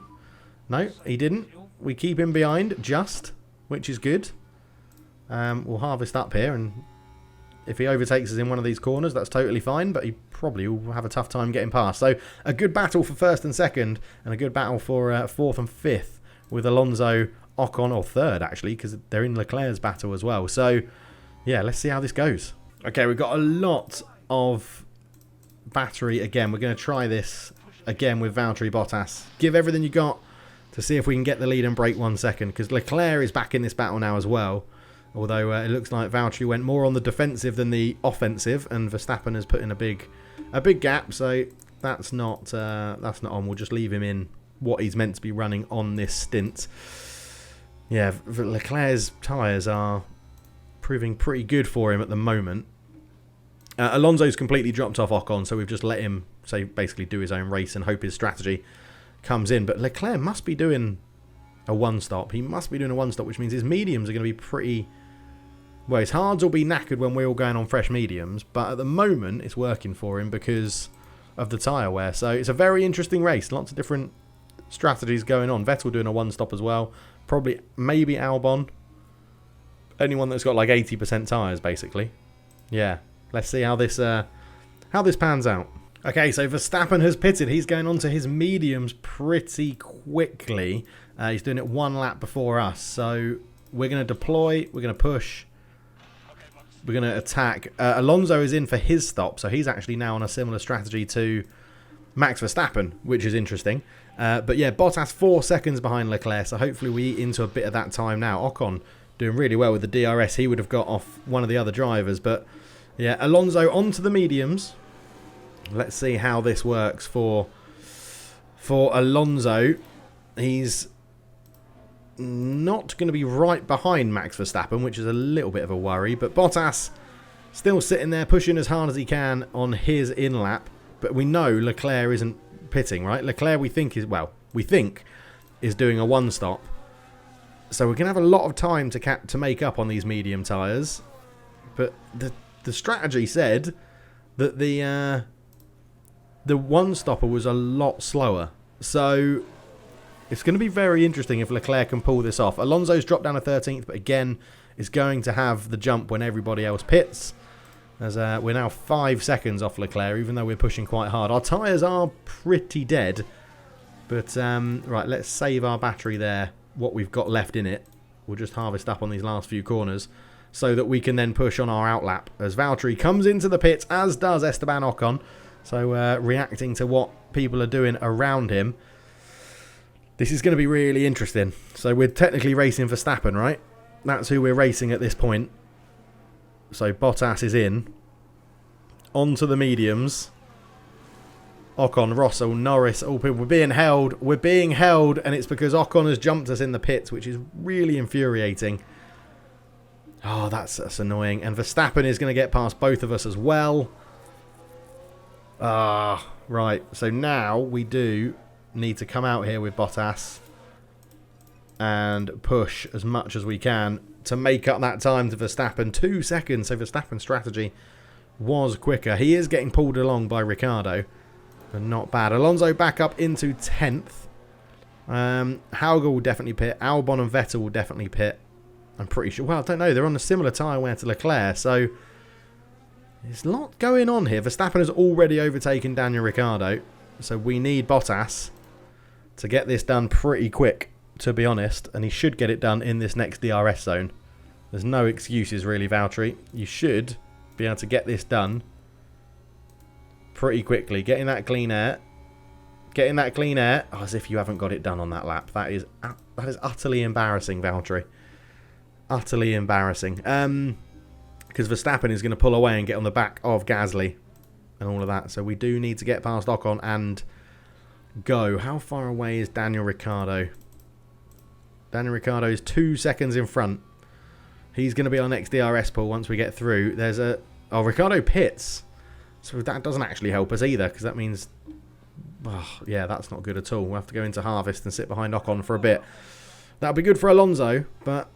he didn't. We keep him behind just, which is good. We'll harvest up here, and if he overtakes us in one of these corners, that's totally fine, but he probably will have a tough time getting past. So a good battle for first and second, and a good battle for fourth and fifth, with Alonso, Ocon, or third actually, because they're in Leclerc's battle as well. So yeah, let's see how this goes. Okay, we've got a lot of battery again. We're going to try this again with Valtteri Bottas. Give everything you got to see if we can get the lead and break 1 second, because Leclerc is back in this battle now as well. Although it looks like Valtteri went more on the defensive than the offensive, and Verstappen has put in a big gap. So that's not on. We'll just leave him in what he's meant to be running on this stint. Yeah, Leclerc's tyres are proving pretty good for him at the moment. Alonso's completely dropped off Ocon, so we've just let him basically do his own race and hope his strategy comes in. But Leclerc must be doing a one-stop. He must be doing a one-stop, which means his mediums are going to be pretty... Well, his hards will be knackered when we're all going on fresh mediums, but at the moment it's working for him because of the tyre wear. So it's a very interesting race. Lots of different strategies going on. Vettel doing a one-stop as well. Probably, maybe Albon. Anyone that's got like 80% tyres, basically. Yeah. Let's see how this pans out. Okay, so Verstappen has pitted. He's going on to his mediums pretty quickly. He's doing it 1 lap before us. So we're going to deploy. We're going to push. We're going to attack. Alonso is in for his stop. So he's actually now on a similar strategy to Max Verstappen, which is interesting. But yeah, Bottas 4 seconds behind Leclerc. So hopefully we eat into a bit of that time now. Ocon doing really well with the DRS. He would have got off one of the other drivers. But yeah, Alonso onto the mediums. Let's see how this works for Alonso. He's not going to be right behind Max Verstappen, which is a little bit of a worry. But Bottas still sitting there, pushing as hard as he can on his in-lap. But we know Leclerc isn't pitting, right? Leclerc we think is doing a 1-stop. So we're going to have a lot of time to make up on these medium tyres. But the strategy said that the 1-stopper was a lot slower. So it's going to be very interesting if Leclerc can pull this off. Alonso's dropped down to 13th, but again, is going to have the jump when everybody else pits. As we're now 5 seconds off Leclerc, even though we're pushing quite hard. Our tyres are pretty dead. But, right, let's save our battery there. What we've got left in it. We'll just harvest up on these last few corners, so that we can then push on our outlap. As Valtteri comes into the pits, as does Esteban Ocon. So, reacting to what people are doing around him. This is going to be really interesting. So we're technically racing Verstappen, right? That's who we're racing at this point. So Bottas is in. Onto the mediums. Ocon, Russell, Norris, all people. We're being held. We're being held. And it's because Ocon has jumped us in the pits, which is really infuriating. Oh, that's annoying. And Verstappen is going to get past both of us as well. Right. So now we do need to come out here with Bottas and push as much as we can to make up that time to Verstappen. 2 seconds. So Verstappen's strategy was quicker. He is getting pulled along by Ricciardo, but not bad. Alonso back up into 10th. Hauger will definitely pit. Albon and Vettel will definitely pit. I'm pretty sure. Well, I don't know. They're on a similar tyre wear to Leclerc, so there's a lot going on here. Verstappen has already overtaken Daniel Ricciardo, so we need Bottas to get this done pretty quick, to be honest. And he should get it done in this next DRS zone. There's no excuses, really, Valtteri. You should be able to get this done pretty quickly. Getting that clean air. Getting that clean air. Oh, as if you haven't got it done on that lap. That is utterly embarrassing, Valtteri. Utterly embarrassing. Because Verstappen is going to pull away and get on the back of Gasly and all of that. So we do need to get past Ocon and go. How far away is Daniel Ricciardo? Daniel Ricciardo is 2 seconds in front. He's going to be our next DRS pull once we get through. There's a... Oh, Ricciardo pits. So that doesn't actually help us either, because that means... Oh, yeah, that's not good at all. We'll have to go into harvest and sit behind Ocon for a bit. That'll be good for Alonso, but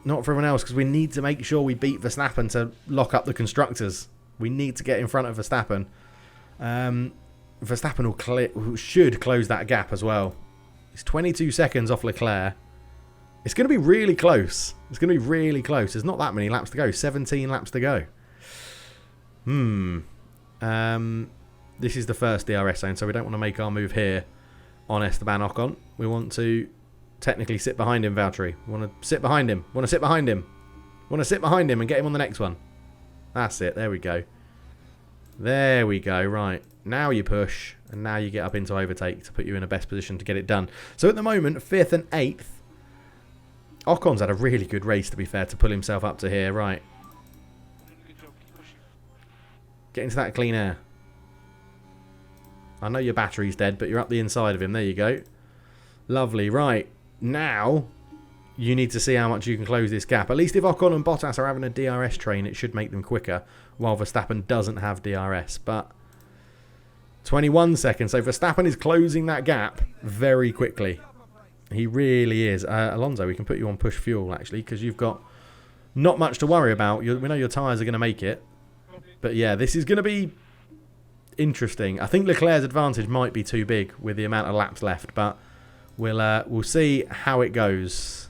not for everyone else, because we need to make sure we beat Verstappen to lock up the constructors. We need to get in front of Verstappen. Verstappen should close that gap as well. He's 22 seconds off Leclerc. It's going to be really close. It's going to be really close. There's not that many laps to go. 17 laps to go. This is the first DRS zone, so we don't want to make our move here on Esteban Ocon. We want to technically sit behind him, Valtteri. We want to sit behind him. We want to sit behind him. We want to sit behind him and get him on the next one. That's it. There we go. There we go. Right. Now you push, and now you get up into overtake to put you in a best position to get it done. So at the moment, 5th and 8th. Ocon's had a really good race, to be fair, to pull himself up to here. Right. Get into that clean air. I know your battery's dead, but you're up the inside of him. There you go. Lovely. Right. Now, you need to see how much you can close this gap. At least if Ocon and Bottas are having a DRS train, it should make them quicker, while Verstappen doesn't have DRS. But 21 seconds. So Verstappen is closing that gap very quickly. He really is. Alonso, we can put you on push fuel, actually, because you've got not much to worry about. We know your tyres are going to make it. But yeah, this is going to be interesting. I think Leclerc's advantage might be too big with the amount of laps left, but we'll see how it goes.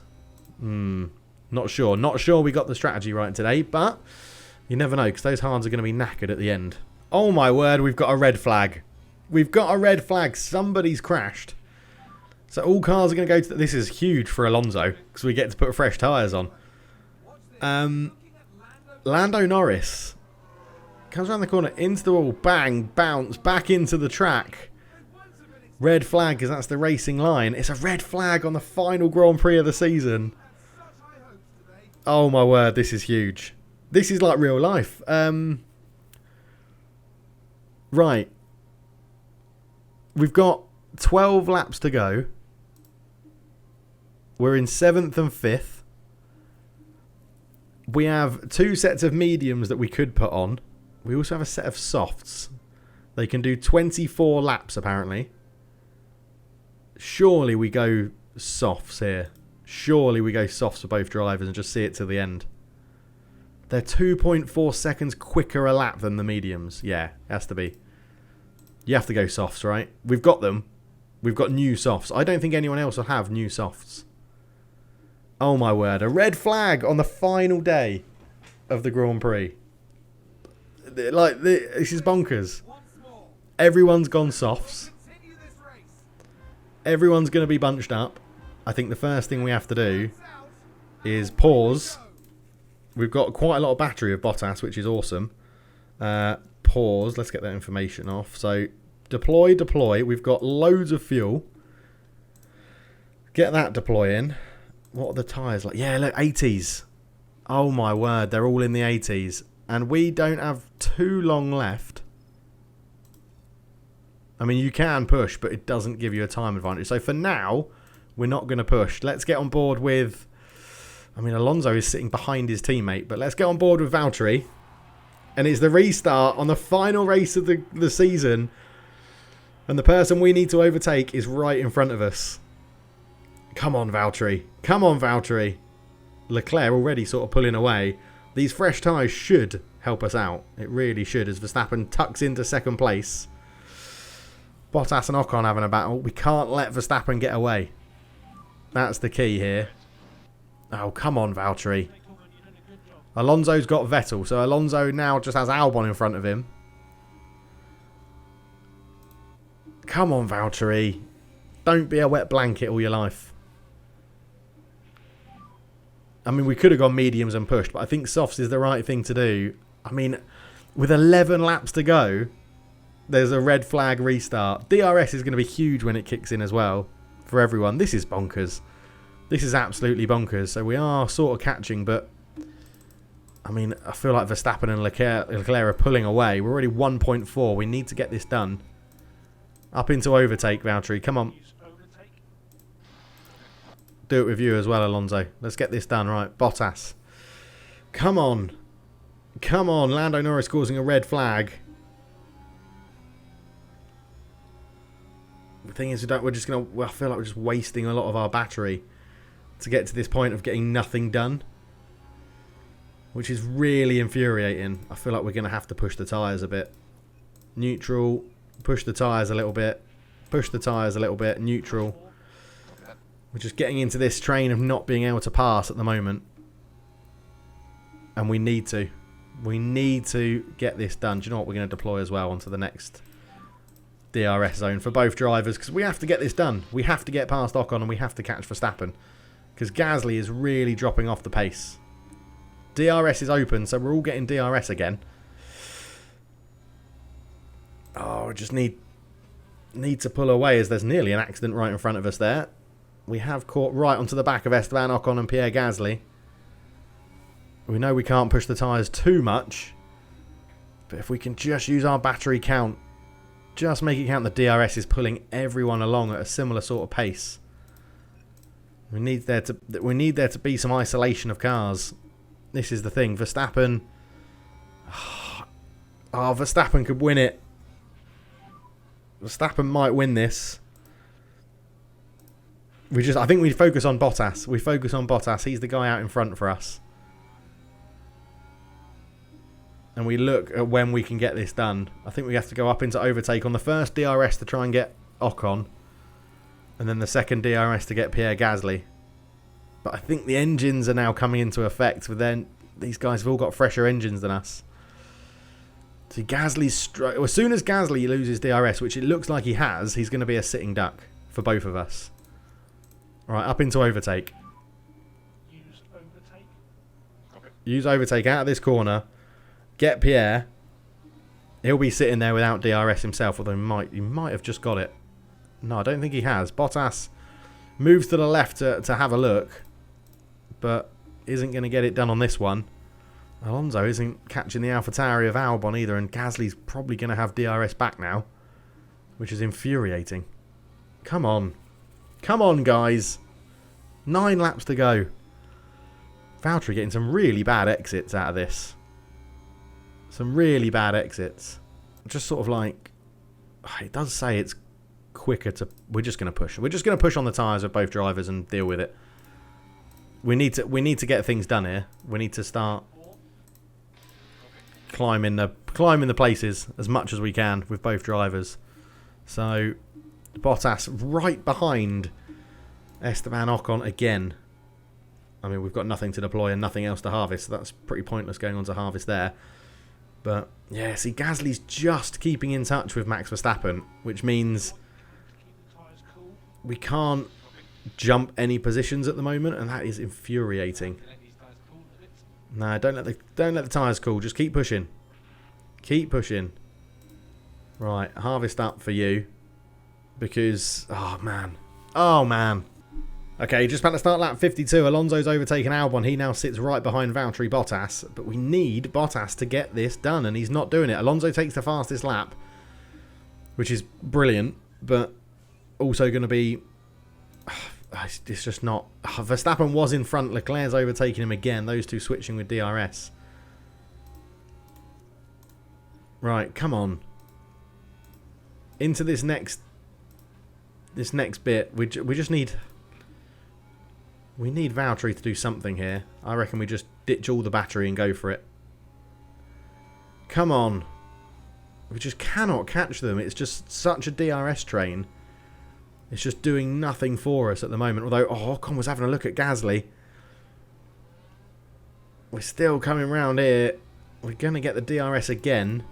Not sure. Not sure we got the strategy right today, but you never know, because those hards are going to be knackered at the end. Oh my word, we've got a red flag. We've got a red flag. Somebody's crashed. So all cars are going to go to... This is huge for Alonso because we get to put fresh tyres on. Lando Norris comes around the corner into the wall. Bang, bounce, back into the track. Red flag because that's the racing line. It's a red flag on the final Grand Prix of the season. Oh my word, this is huge. This is like real life. Right. We've got 12 laps to go. We're in 7th and 5th. We have 2 sets of mediums that we could put on. We also have a set of softs. They can do 24 laps apparently. Surely we go softs here. Surely we go softs for both drivers and just see it to the end. They're 2.4 seconds quicker a lap than the mediums. Yeah, it has to be. You have to go softs, right? We've got them. We've got new softs. I don't think anyone else will have new softs. Oh my word. A red flag on the final day of the Grand Prix. Like, this is bonkers. Everyone's gone softs. Everyone's going to be bunched up. I think the first thing we have to do is pause. We've got quite a lot of battery of Bottas, which is awesome. Pause. Let's get that information off. So, deploy. We've got loads of fuel. Get that deploying. What are the tyres like? Yeah, look, 80s. Oh my word, they're all in the 80s. And we don't have too long left. I mean, you can push, but it doesn't give you a time advantage. So for now, we're not going to push. Let's get on board with... I mean, Alonso is sitting behind his teammate, but let's get on board with Valtteri. And it's the restart on the final race of the season. And the person we need to overtake is right in front of us. Come on, Valtteri. Come on, Valtteri. Leclerc already sort of pulling away. These fresh tyres should help us out. It really should, as Verstappen tucks into second place. Bottas and Ocon having a battle. We can't let Verstappen get away. That's the key here. Oh, come on, Valtteri. Alonso's got Vettel, so Alonso now just has Albon in front of him. Come on, Valtteri. Don't be a wet blanket all your life. I mean, we could have gone mediums and pushed, but I think softs is the right thing to do. I mean, with 11 laps to go, there's a red flag restart. DRS is going to be huge when it kicks in as well for everyone. This is bonkers. This is absolutely bonkers. So we are sort of catching, but I mean, I feel like Verstappen and Leclerc are pulling away. We're already 1.4. We need to get this done. Up into overtake, Valtteri. Come on. Do it with you as well, Alonso. Let's get this done. Right, Bottas. Come on. Come on. Lando Norris causing a red flag. The thing is, we're just going to... I feel like we're just wasting a lot of our battery to get to this point of getting nothing done. Which is really infuriating. I feel like we're going to have to push the tyres a bit. Neutral. Push the tyres a little bit. Push the tyres a little bit. Neutral. We're just getting into this train of not being able to pass at the moment. And we need to. We need to get this done. Do you know what? We're going to deploy as well onto the next DRS zone for both drivers. Because we have to get this done. We have to get past Ocon and we have to catch Verstappen. Because Gasly is really dropping off the pace. DRS is open, so we're all getting DRS again. Oh, I just need to pull away as there's nearly an accident right in front of us there. We have caught right onto the back of Esteban Ocon and Pierre Gasly. We know we can't push the tyres too much. But if we can just use our battery count, just make it count, the DRS is pulling everyone along at a similar sort of pace. We need there to be some isolation of cars. This is the thing. Verstappen. Oh, Verstappen could win it. Verstappen might win this. I think we focus on Bottas. We focus on Bottas. He's the guy out in front for us. And we look at when we can get this done. I think we have to go up into overtake on the first DRS to try and get Ocon. And then the second DRS to get Pierre Gasly. But I think the engines are now coming into effect. But then these guys have all got fresher engines than us. So Gasly's... as soon as Gasly loses DRS, which it looks like he has, he's going to be a sitting duck for both of us. Right, up into overtake. Use overtake. Okay. Use overtake out of this corner. Get Pierre. He'll be sitting there without DRS himself, although he might have just got it. No, I don't think he has. Bottas moves to the left to have a look, but isn't going to get it done on this one. Alonso isn't catching the AlphaTauri of Albon either, and Gasly's probably going to have DRS back now, which is infuriating. Come on. Come on, guys. 9 laps to go. Valtteri getting some really bad exits out of this. Some really bad exits. Just sort of like... It does say it's quicker to... We're just going to push. We're just going to push on the tyres of both drivers and deal with it. We need to get things done here. We need to start climbing the places as much as we can with both drivers. So Bottas right behind Esteban Ocon again. I mean, we've got nothing to deploy and nothing else to harvest, so that's pretty pointless going on to harvest there. But yeah, see, Gasly's just keeping in touch with Max Verstappen, which means we can't jump any positions at the moment, and that is infuriating. No, don't let the tyres cool. Just keep pushing. Keep pushing. Right, harvest up for you. Because, oh man. Okay, just about to start lap 52. Alonso's overtaken Albon. He now sits right behind Valtteri Bottas. But we need Bottas to get this done, and he's not doing it. Alonso takes the fastest lap, which is brilliant, but also going to be... It's just not... Verstappen was in front. Leclerc's overtaking him again. Those two switching with DRS. Right, come on. Into this next bit. We just need... We need Valtteri to do something here. I reckon we just ditch all the battery and go for it. Come on. We just cannot catch them. It's just such a DRS train. It's just doing nothing for us at the moment. Although, Ocon was having a look at Gasly. We're still coming round here. We're going to get the DRS again.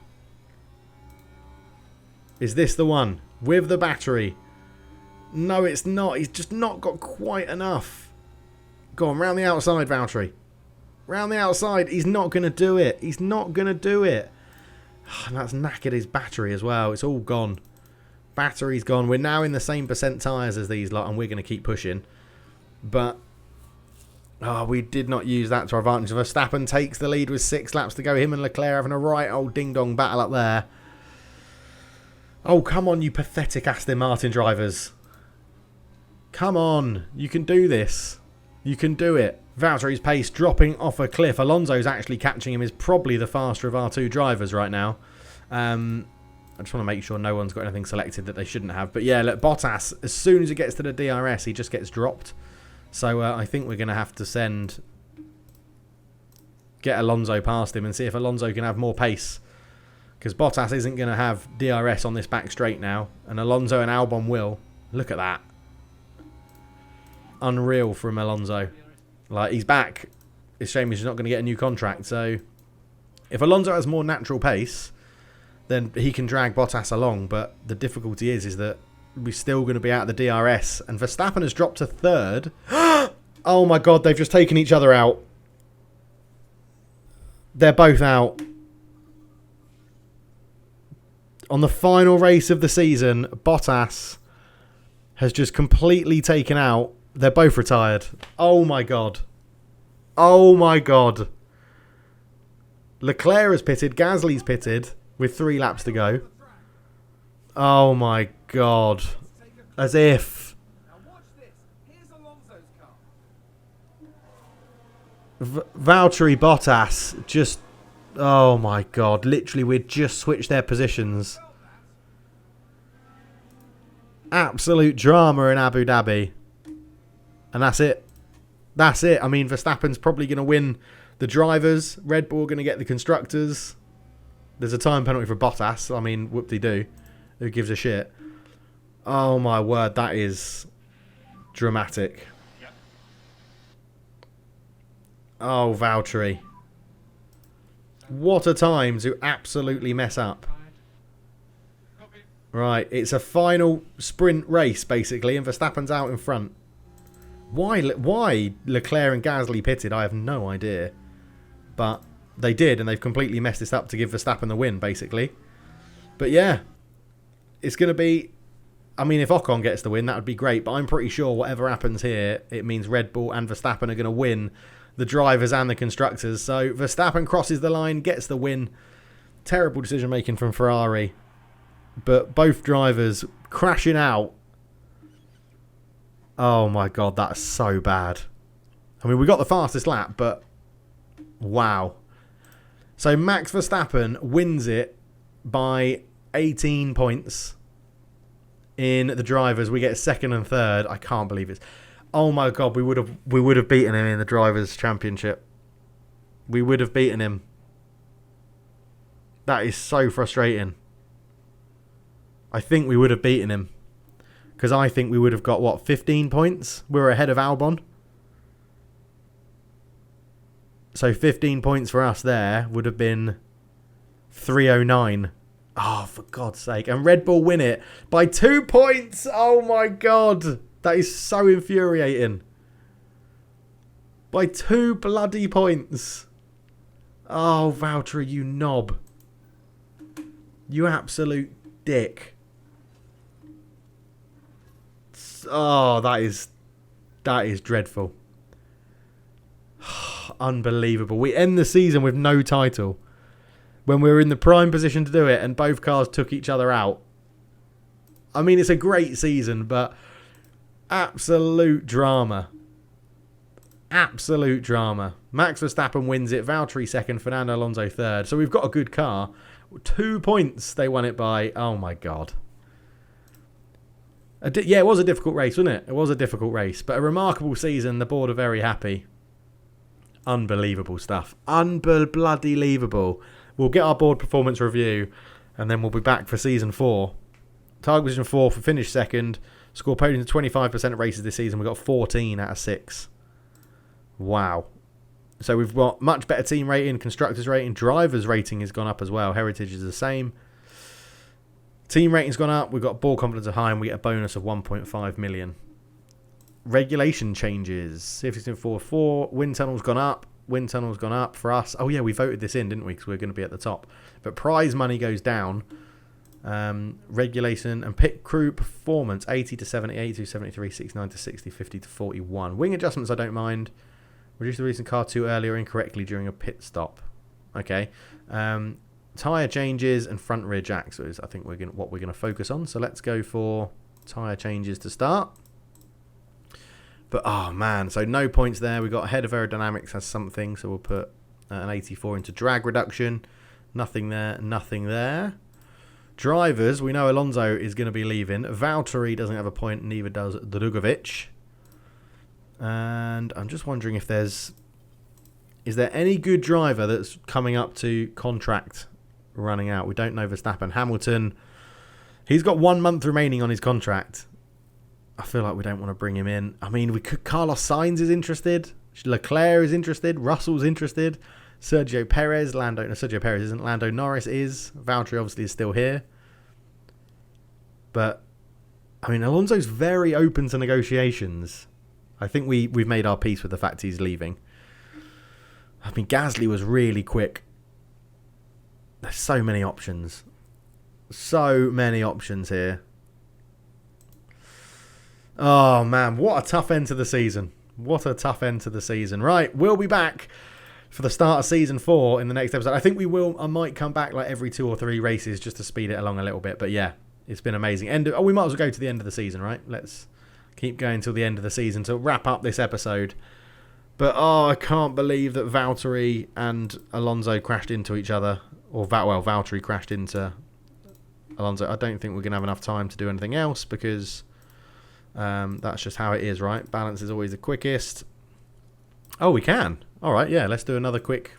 Is this the one? With the battery? No, it's not. He's just not got quite enough. Go on, round the outside, Valtteri. Round the outside. He's not going to do it. He's not going to do it. And that's knackered his battery as well. It's all gone. Battery's gone. We're now in the same percent tyres as these lot, and we're going to keep pushing. But, we did not use that to our advantage. Verstappen takes the lead with 6 laps to go. Him and Leclerc having a right old ding-dong battle up there. Oh, come on, you pathetic Aston Martin drivers. Come on. You can do this. You can do it. Valtteri's pace dropping off a cliff. Alonso's actually catching him. Is probably the faster of our two drivers right now. I just want to make sure no one's got anything selected that they shouldn't have. But yeah, look, Bottas, as soon as he gets to the DRS, he just gets dropped. So I think we're going to have to get Alonso past him and see if Alonso can have more pace. Because Bottas isn't going to have DRS on this back straight now. And Alonso and Albon will. Look at that. Unreal from Alonso. Like, he's back. It's a shame he's not going to get a new contract. So if Alonso has more natural pace, then he can drag Bottas along. But the difficulty is that we're still going to be out of the DRS. And Verstappen has dropped to 3rd. Oh my God, they've just taken each other out. They're both out. On the final race of the season, Bottas has just completely taken out. They're both retired. Oh my God. Oh my God. Leclerc has pitted. Gasly's pitted with 3 laps to go. Oh my God. As if. Valtteri Bottas just... Oh my God. Literally, we'd just switched their positions. Absolute drama in Abu Dhabi. And that's it. That's it. I mean, Verstappen's probably going to win the drivers. Red Bull are going to get the constructors. There's a time penalty for Bottas. I mean, whoop-de-doo. Who gives a shit? Oh my word, that is dramatic. Yep. Oh, Valtteri. What a time to absolutely mess up. Right, it's a final sprint race, basically, and Verstappen's out in front. Why Leclerc and Gasly pitted, I have no idea. But they did, and they've completely messed this up to give Verstappen the win, basically. But yeah, it's going to be... I mean, if Ocon gets the win, that would be great. But I'm pretty sure whatever happens here, it means Red Bull and Verstappen are going to win the drivers and the constructors. So Verstappen crosses the line, gets the win. Terrible decision-making from Ferrari. But both drivers crashing out. Oh my God, that's so bad. I mean, we got the fastest lap, but wow. So Max Verstappen wins it by 18 points. In the drivers, we get second and third. I can't believe it. Oh my God, we would have beaten him in the drivers' championship. We would have beaten him. That is so frustrating. I think we would have beaten him. Because I think we would have got, what, 15 points? We were ahead of Albon. So 15 points for us there would have been 309. Oh, for God's sake. And Red Bull win it by 2 points. Oh, my God. That is so infuriating. By 2 bloody points. Oh, Valtteri, you knob. You absolute dick. Oh, that is dreadful. Unbelievable. We end the season with no title. When we were in the prime position to do it and both cars took each other out. I mean, it's a great season, but absolute drama. Absolute drama. Max Verstappen wins it. Valtteri second. Fernando Alonso third. So we've got a good car. 2 points they won it by. Oh, my God. Yeah, it was a difficult race, wasn't it? It was a difficult race. But a remarkable season. The board are very happy. Unbelievable stuff. Unbelievable. We'll get our board performance review and then we'll be back for Season 4. Target position 4 for finish second. Score podiums 25% of races this season. We've got 14 out of 6. Wow. So we've got much better team rating, constructors rating, drivers rating has gone up as well. Heritage is the same. Team rating's gone up. We've got ball confidence of high and we get a bonus of 1.5 million. Regulation changes. Safety 4. Wind tunnel's gone up. Wind tunnel's gone up for us. Oh, yeah, we voted this in, didn't we? Because we're going to be at the top. But prize money goes down. Regulation and pit crew performance 80 to 70, 80 to 73, 69 to 60, 50 to 41. Wing adjustments, I don't mind. Reduce the recent car too early or incorrectly during a pit stop. Okay. Tyre changes and front rear jacks is, I think, what we're going to focus on. So let's go for tyre changes to start. But, oh, man, so no points there. We've got head of aerodynamics has something, so we'll put an 84 into drag reduction. Nothing there, nothing there. Drivers, we know Alonso is going to be leaving. Valtteri doesn't have a point, neither does Drugovic. And I'm just wondering if is there any good driver that's coming up to contract running out? We don't know Verstappen. Hamilton, he's got 1 month remaining on his contract. I feel like we don't want to bring him in. I mean, Carlos Sainz is interested. Leclerc is interested. Russell's interested. Sergio Perez. Sergio Perez isn't. Lando Norris is. Valtteri obviously is still here. But, I mean, Alonso's very open to negotiations. I think we've made our peace with the fact he's leaving. I mean, Gasly was really quick. There's so many options. So many options here. Oh, man, what a tough end to the season. What a tough end to the season. Right, we'll be back for the start of Season 4 in the next episode. I think we will. I might come back like every 2 or 3 races just to speed it along a little bit. But, yeah, it's been amazing. We might as well go to the end of the season, right? Let's keep going till the end of the season to wrap up this episode. But, I can't believe that Valtteri and Alonso crashed into each other. Or, Valtteri crashed into Alonso. I don't think we're going to have enough time to do anything else because... that's just how it is, right? Balance is always the quickest. Oh, we can. All right, yeah. Let's do another quick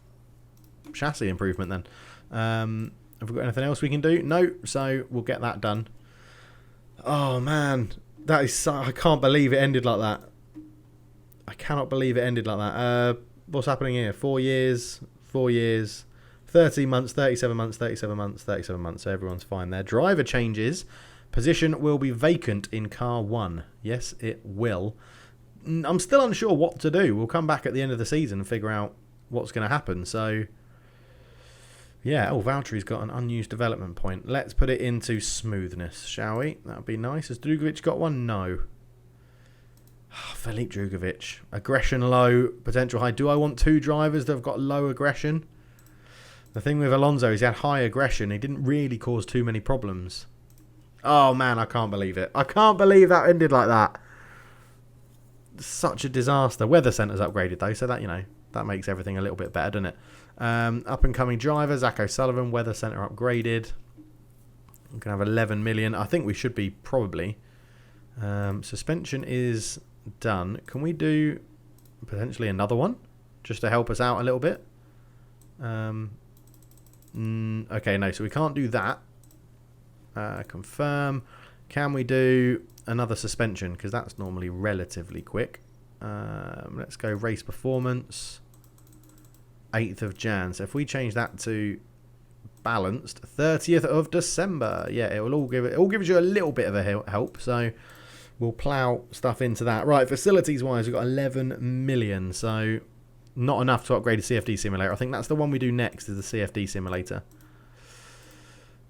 chassis improvement then. Have we got anything else we can do? No. So we'll get that done. Oh man, that is. I can't believe it ended like that. I cannot believe it ended like that. What's happening here? 4 years. 4 years. 13 months. 37 months. 37 months. 37 months. So everyone's fine there. Driver changes. Position will be vacant in car 1. Yes, it will. I'm still unsure what to do. We'll come back at the end of the season and figure out what's going to happen. So, yeah. Oh, Valtteri's got an unused development point. Let's put it into smoothness, shall we? That would be nice. Has Drugovic got one? No. Filip Drugovic. Aggression low, potential high. Do I want 2 drivers that have got low aggression? The thing with Alonso is he had high aggression. He didn't really cause too many problems. Oh, man, I can't believe it. I can't believe that ended like that. Such a disaster. Weather Centre's upgraded, though, so that, that makes everything a little bit better, doesn't it? Up-and-coming driver, Zach O'Sullivan, Weather Centre upgraded. We can have 11 million. I think we should be, probably. Suspension is done. Can we do potentially another one? Just to help us out a little bit? Okay, no, so we can't do that. Confirm. Can we do another suspension? Because that's normally relatively quick. Let's go race performance. 8th of Jan. So if we change that to balanced, 30th of December. Yeah, it all gives you a little bit of a help. So we'll plough stuff into that. Right, facilities wise, we've got 11 million. So not enough to upgrade a CFD simulator. I think that's the one we do next, is the CFD simulator.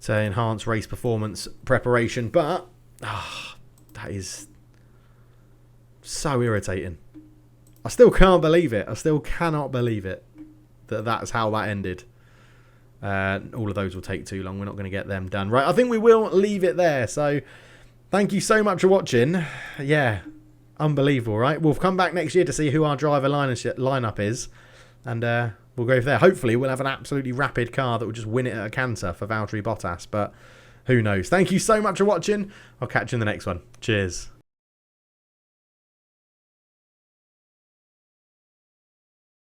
To enhance race performance preparation. But, that is so irritating. I still can't believe it. I still cannot believe it. That's how that ended. All of those will take too long. We're not going to get them done. Right, I think we will leave it there. So, thank you so much for watching. Yeah. Unbelievable, right? We'll come back next year to see who our driver lineup is. And we'll go from there. Hopefully, we'll have an absolutely rapid car that will just win it at a canter for Valtteri Bottas. But who knows? Thank you so much for watching. I'll catch you in the next one. Cheers.